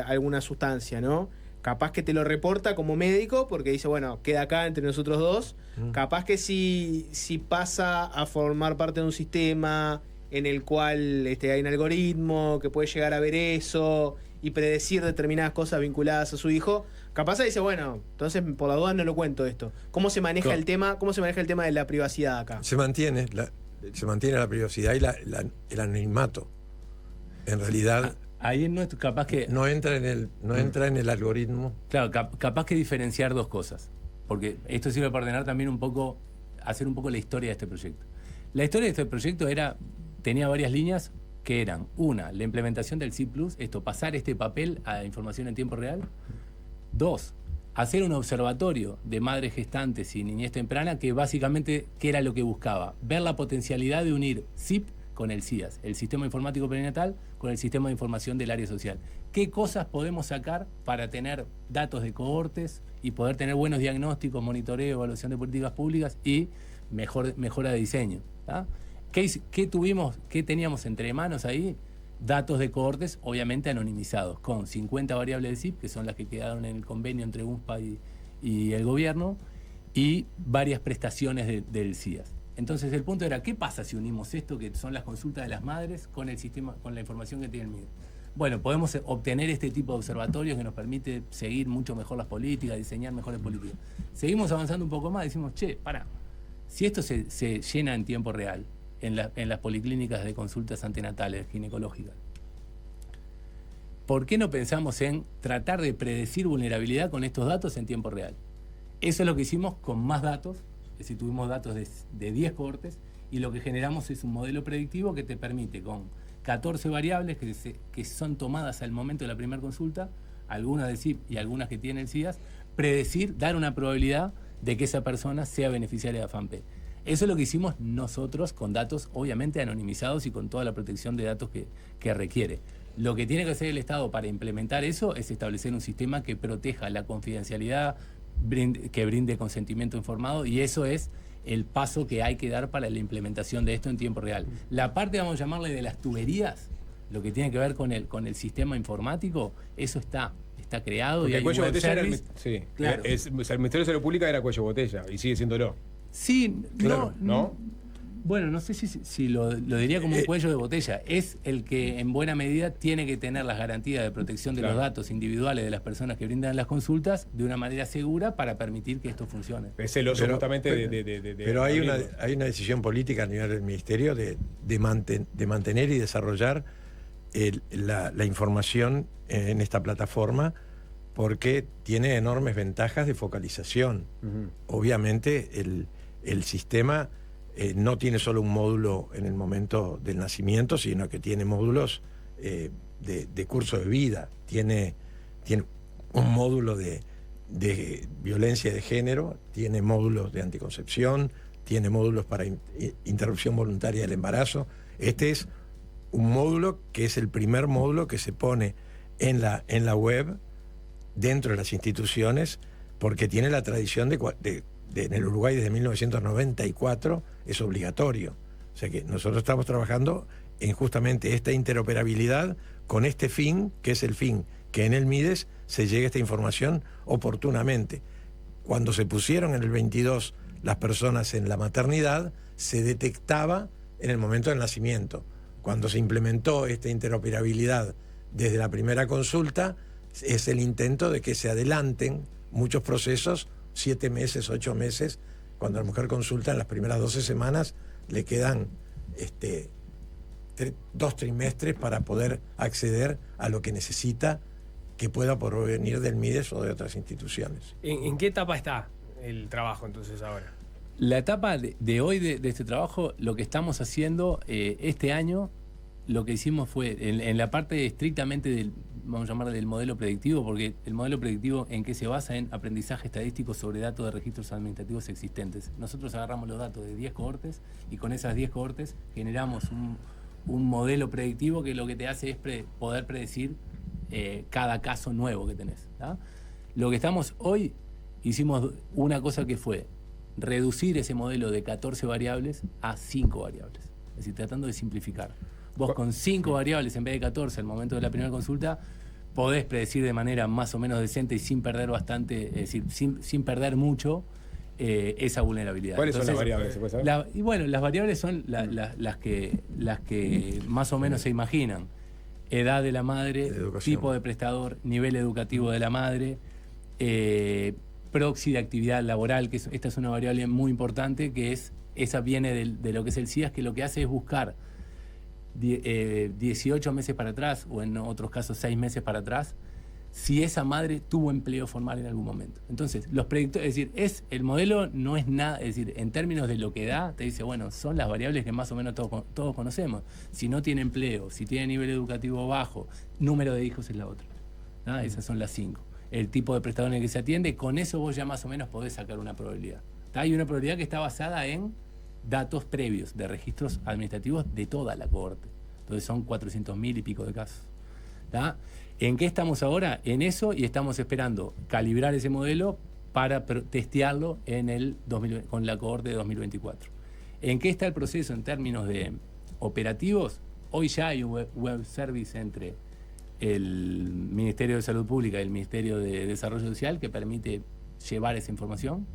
alguna sustancia, ¿no? Capaz que te lo reporta como médico porque dice, bueno, queda acá entre nosotros dos. Capaz que si pasa a formar parte de un sistema en el cual hay un algoritmo que puede llegar a ver eso y predecir determinadas cosas vinculadas a su hijo, capaz dice, bueno, entonces por la duda no lo cuento esto. ¿Cómo se maneja el tema de la privacidad acá? Se mantiene la privacidad y el anonimato. En realidad ahí no es capaz que no entra en el algoritmo. Claro, capaz que diferenciar dos cosas, porque esto sirve para ordenar también hacer un poco la historia de este proyecto. La historia de este proyecto tenía varias líneas que eran: una, la implementación del CIP+, pasar este papel a información en tiempo real. 2, hacer un observatorio de madres gestantes y niñez temprana, que básicamente, ¿qué era lo que buscaba? Ver la potencialidad de unir CIP con el SIAS, el Sistema Informático Perinatal, con el Sistema de Información del Área Social. ¿Qué cosas podemos sacar para tener datos de cohortes y poder tener buenos diagnósticos, monitoreo, evaluación de políticas públicas y mejora de diseño? ¿Qué teníamos entre manos ahí? Datos de cohortes, obviamente anonimizados, con 50 variables de CIP, que son las que quedaron en el convenio entre UNSPA y el gobierno, y varias prestaciones del SIAS. Entonces el punto era, ¿qué pasa si unimos esto, que son las consultas de las madres, con el sistema, con la información que tiene el MIDES? Bueno, podemos obtener este tipo de observatorios que nos permite seguir mucho mejor las políticas, diseñar mejores políticas. Seguimos avanzando un poco más, decimos, si esto se llena en tiempo real, en las policlínicas de consultas antenatales ginecológicas, ¿por qué no pensamos en tratar de predecir vulnerabilidad con estos datos en tiempo real? Eso es lo que hicimos con más datos, es decir, tuvimos datos de 10 cohortes, y lo que generamos es un modelo predictivo que te permite, con 14 variables que son tomadas al momento de la primera consulta, algunas de CIP y algunas que tiene el SIAS, predecir, dar una probabilidad de que esa persona sea beneficiaria de AFAMPE. Eso es lo que hicimos nosotros, con datos obviamente anonimizados y con toda la protección de datos que requiere. Lo que tiene que hacer el Estado para implementar eso es establecer un sistema que proteja la confidencialidad, que brinde consentimiento informado, y eso es el paso que hay que dar para la implementación de esto en tiempo real. La parte, vamos a llamarle, de las tuberías, lo que tiene que ver con el sistema informático, eso está creado. Porque y hay el cuello de botella claro. el Ministerio de Salud Pública era cuello de botella y sigue siéndolo. Sí, claro, ¿no? Bueno, no sé si lo diría como un cuello de botella. Es el que en buena medida tiene que tener las garantías de protección de los datos individuales de las personas que brindan las consultas de una manera segura para permitir que esto funcione. Es celoso justamente pero hay una decisión política a nivel del Ministerio de mantener y desarrollar la información en esta plataforma porque tiene enormes ventajas de focalización. Obviamente el sistema no tiene solo un módulo en el momento del nacimiento, sino que tiene módulos de curso de vida, tiene un módulo de violencia de género, tiene módulos de anticoncepción, tiene módulos para interrupción voluntaria del embarazo. Este es un módulo que es el primer módulo que se pone en la web dentro de las instituciones, porque tiene la tradición en el Uruguay desde 1994, es obligatorio. O sea que nosotros estamos trabajando en justamente esta interoperabilidad con este fin, que es el fin que en el MIDES se llegue esta información oportunamente. Cuando se pusieron en el 22 las personas en la maternidad, se detectaba en el momento del nacimiento. Cuando se implementó esta interoperabilidad desde la primera consulta, es el intento de que se adelanten muchos procesos, 7 meses, 8 meses. Cuando la mujer consulta en las primeras 12 semanas, le quedan 2 trimestres para poder acceder a lo que necesita, que pueda provenir del MIDES o de otras instituciones. ¿En qué etapa está el trabajo entonces ahora? La etapa de hoy de este trabajo, lo que estamos haciendo este año, lo que hicimos fue en la parte estrictamente del, vamos a llamarle, del modelo predictivo, porque el modelo predictivo en qué se basa en aprendizaje estadístico sobre datos de registros administrativos existentes. Nosotros agarramos los datos de 10 cohortes y con esas 10 cohortes generamos un modelo predictivo que lo que te hace es poder predecir cada caso nuevo que tenés, ¿tá? Lo que estamos hoy, hicimos una cosa que fue reducir ese modelo de 14 variables a 5 variables. Es decir, tratando de simplificar. Vos con 5 variables en vez de 14 al momento de la primera consulta, podés predecir de manera más o menos decente y sin perder bastante, es decir, sin perder mucho esa vulnerabilidad. ¿Cuáles son las variables? ¿Se puede saber? Y bueno, las variables son las que más o menos se imaginan. Edad de la madre, tipo de prestador, nivel educativo de la madre, proxy de actividad laboral, que esta es una variable muy importante, que esa viene de lo que es el CIAS, que lo que hace es buscar 18 meses para atrás, o en otros casos 6 meses para atrás, si esa madre tuvo empleo formal en algún momento. Entonces, los predictores, es decir, el modelo no es nada, es decir, en términos de lo que da, te dice, bueno, son las variables que más o menos todos conocemos. Si no tiene empleo, si tiene nivel educativo bajo, número de hijos es la otra, ¿no? Esas son las 5. El tipo de prestador en el que se atiende, con eso vos ya más o menos podés sacar una probabilidad. Hay una probabilidad que está basada en datos previos de registros administrativos de toda la cohorte. Entonces son 400.000 y pico de casos. ¿Tá? ¿En qué estamos ahora? En eso, y estamos esperando calibrar ese modelo para testearlo con la cohorte de 2024. ¿En qué está el proceso en términos de operativos? Hoy ya hay un web service entre el Ministerio de Salud Pública y el Ministerio de Desarrollo Social que permite llevar esa información.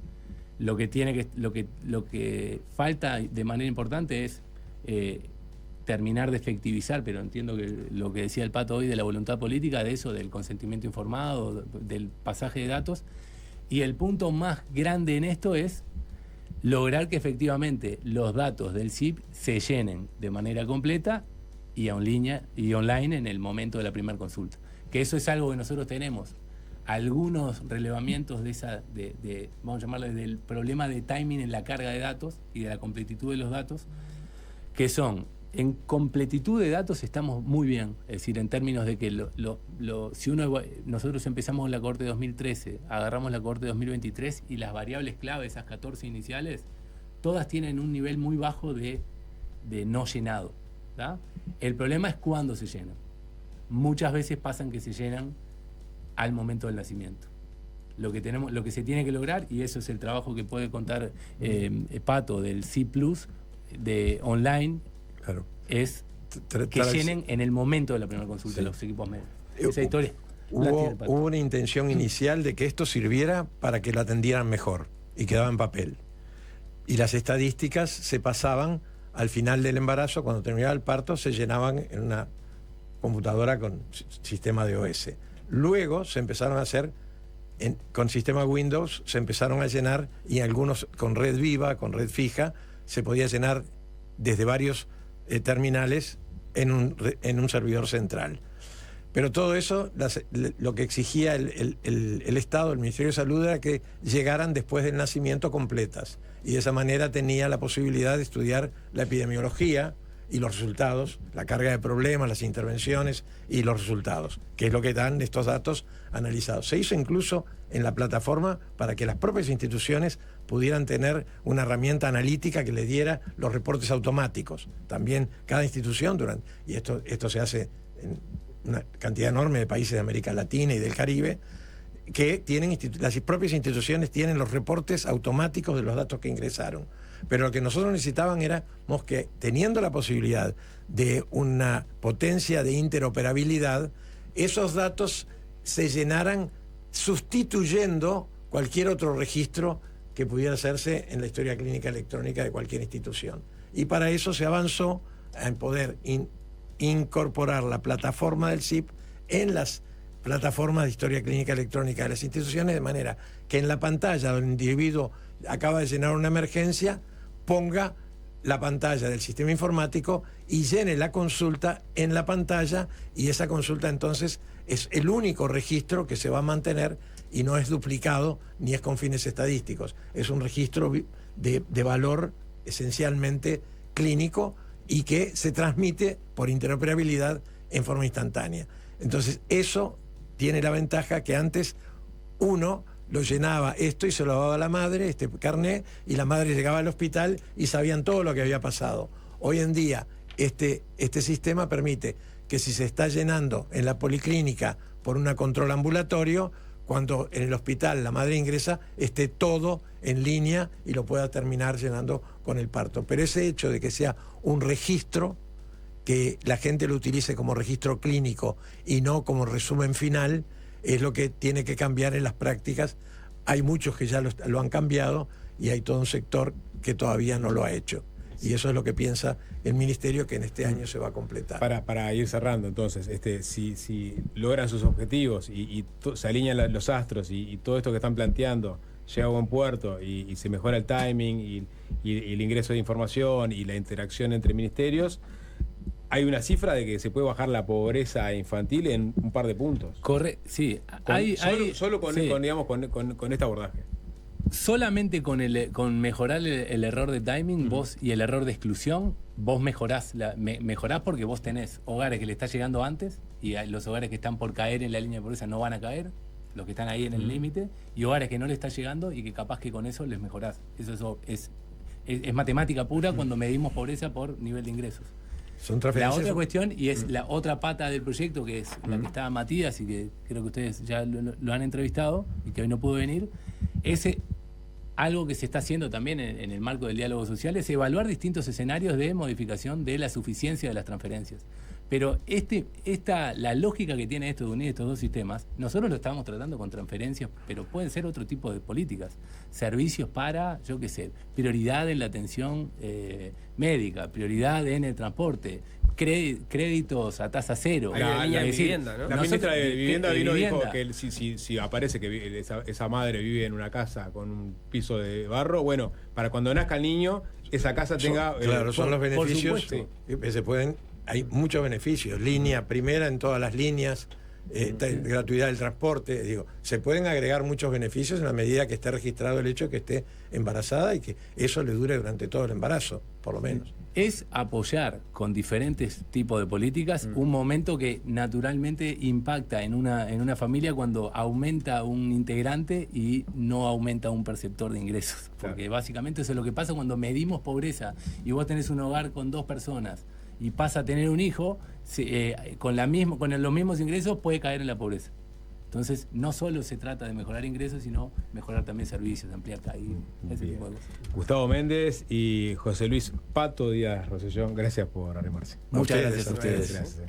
Lo que falta de manera importante es terminar de efectivizar, pero entiendo que lo que decía el Pato hoy de la voluntad política, de eso, del consentimiento informado, del pasaje de datos. Y el punto más grande en esto es lograr que efectivamente los datos del CIP se llenen de manera completa y online en el momento de la primera consulta. Que eso es algo que nosotros tenemos. Algunos relevamientos vamos a llamarle, del problema de timing en la carga de datos y de la completitud de los datos, que son, en completitud de datos estamos muy bien, es decir, en términos de que nosotros empezamos la cohorte de 2013, agarramos la cohorte de 2023 y las variables clave, esas 14 iniciales, todas tienen un nivel muy bajo de no llenado, ¿tá? El problema es cuándo se llenan. Muchas veces pasan que se llenan al momento del nacimiento. Lo que se tiene que lograr, y eso es el trabajo que puede contar Pato del C+, de online, claro, es que llenen en el momento de la primera consulta, sí, los equipos médicos. Esa historia. Hubo una intención inicial de que esto sirviera para que la atendieran mejor y quedaba en papel. Y las estadísticas se pasaban al final del embarazo, cuando terminaba el parto, se llenaban en una computadora con sistema de OS. Luego se empezaron a hacer, con sistema Windows, se empezaron a llenar, y algunos con red viva, con red fija, se podía llenar desde varios terminales en un servidor central. Pero todo eso, lo que exigía el Estado, el Ministerio de Salud, era que llegaran después del nacimiento completas. Y de esa manera tenía la posibilidad de estudiar la epidemiología y los resultados, la carga de problemas, las intervenciones y los resultados, que es lo que dan estos datos analizados. Se hizo incluso en la plataforma para que las propias instituciones pudieran tener una herramienta analítica que le diera los reportes automáticos. También cada institución, y esto se hace en una cantidad enorme de países de América Latina y del Caribe, que tienen las propias instituciones tienen los reportes automáticos de los datos que ingresaron. Pero lo que nosotros necesitaban era que, teniendo la posibilidad de una potencia de interoperabilidad, esos datos se llenaran sustituyendo cualquier otro registro que pudiera hacerse en la historia clínica electrónica de cualquier institución. Y para eso se avanzó en poder incorporar la plataforma del CIP en las plataformas de historia clínica electrónica de las instituciones, de manera que en la pantalla donde el individuo acaba de llenar una emergencia, ponga la pantalla del sistema informático y llene la consulta en la pantalla, y esa consulta entonces es el único registro que se va a mantener y no es duplicado ni es con fines estadísticos. Es un registro de valor esencialmente clínico y que se transmite por interoperabilidad en forma instantánea. Entonces eso tiene la ventaja que antes uno lo llenaba esto y se lo daba a la madre, este carnet, y la madre llegaba al hospital y sabían todo lo que había pasado. Hoy en día este sistema permite que si se está llenando en la policlínica por una control ambulatorio, cuando en el hospital la madre ingresa, esté todo en línea y lo pueda terminar llenando con el parto. Pero ese hecho de que sea un registro, que la gente lo utilice como registro clínico y no como resumen final, es lo que tiene que cambiar en las prácticas. Hay muchos que ya lo han cambiado y hay todo un sector que todavía no lo ha hecho. Y eso es lo que piensa el Ministerio, que en este año se va a completar. Para ir cerrando, entonces, si logran sus objetivos y se alinean los astros y todo esto que están planteando llega a buen puerto y se mejora el timing y el ingreso de información y la interacción entre ministerios, hay una cifra de que se puede bajar la pobreza infantil en un par de puntos. Sí. Solo con este abordaje. Solamente con mejorar el error de timing vos y el error de exclusión, vos mejorás porque vos tenés hogares que le está llegando antes y los hogares que están por caer en la línea de pobreza no van a caer, los que están ahí en el límite, y hogares que no le está llegando y que capaz que con eso les mejorás. Eso es matemática pura cuando medimos pobreza por nivel de ingresos. La otra cuestión, y es la otra pata del proyecto, que es la que estaba Matías y que creo que ustedes ya lo han entrevistado y que hoy no pudo venir, es algo que se está haciendo también en el marco del diálogo social, es evaluar distintos escenarios de modificación de la suficiencia de las transferencias. Pero la lógica que tiene esto de unir estos dos sistemas, nosotros lo estamos tratando con transferencias, pero pueden ser otro tipo de políticas. Servicios para, yo qué sé, prioridad en la atención médica, prioridad en el transporte, créditos a tasa cero. La vivienda, ¿no? La ministra de Vivienda vino y dijo que si aparece que esa madre vive en una casa con un piso de barro, bueno, para cuando nazca el niño, esa casa tenga... son los beneficios. Hay muchos beneficios. Línea primera en todas las líneas, gratuidad del transporte. Se pueden agregar muchos beneficios en la medida que esté registrado el hecho de que esté embarazada y que eso le dure durante todo el embarazo, por lo menos. Es apoyar con diferentes tipos de políticas un momento que naturalmente impacta en una familia cuando aumenta un integrante y no aumenta un perceptor de ingresos. Porque básicamente eso es lo que pasa cuando medimos pobreza y vos tenés un hogar con 2 personas y pasa a tener un hijo, con los mismos ingresos puede caer en la pobreza. Entonces, no solo se trata de mejorar ingresos, sino mejorar también servicios, ampliar CAI, ese tipo de cosas. Gustavo Méndez y José Luis Pato Díaz Rosellón, gracias por animarse. Muchas gracias a ustedes. Gracias.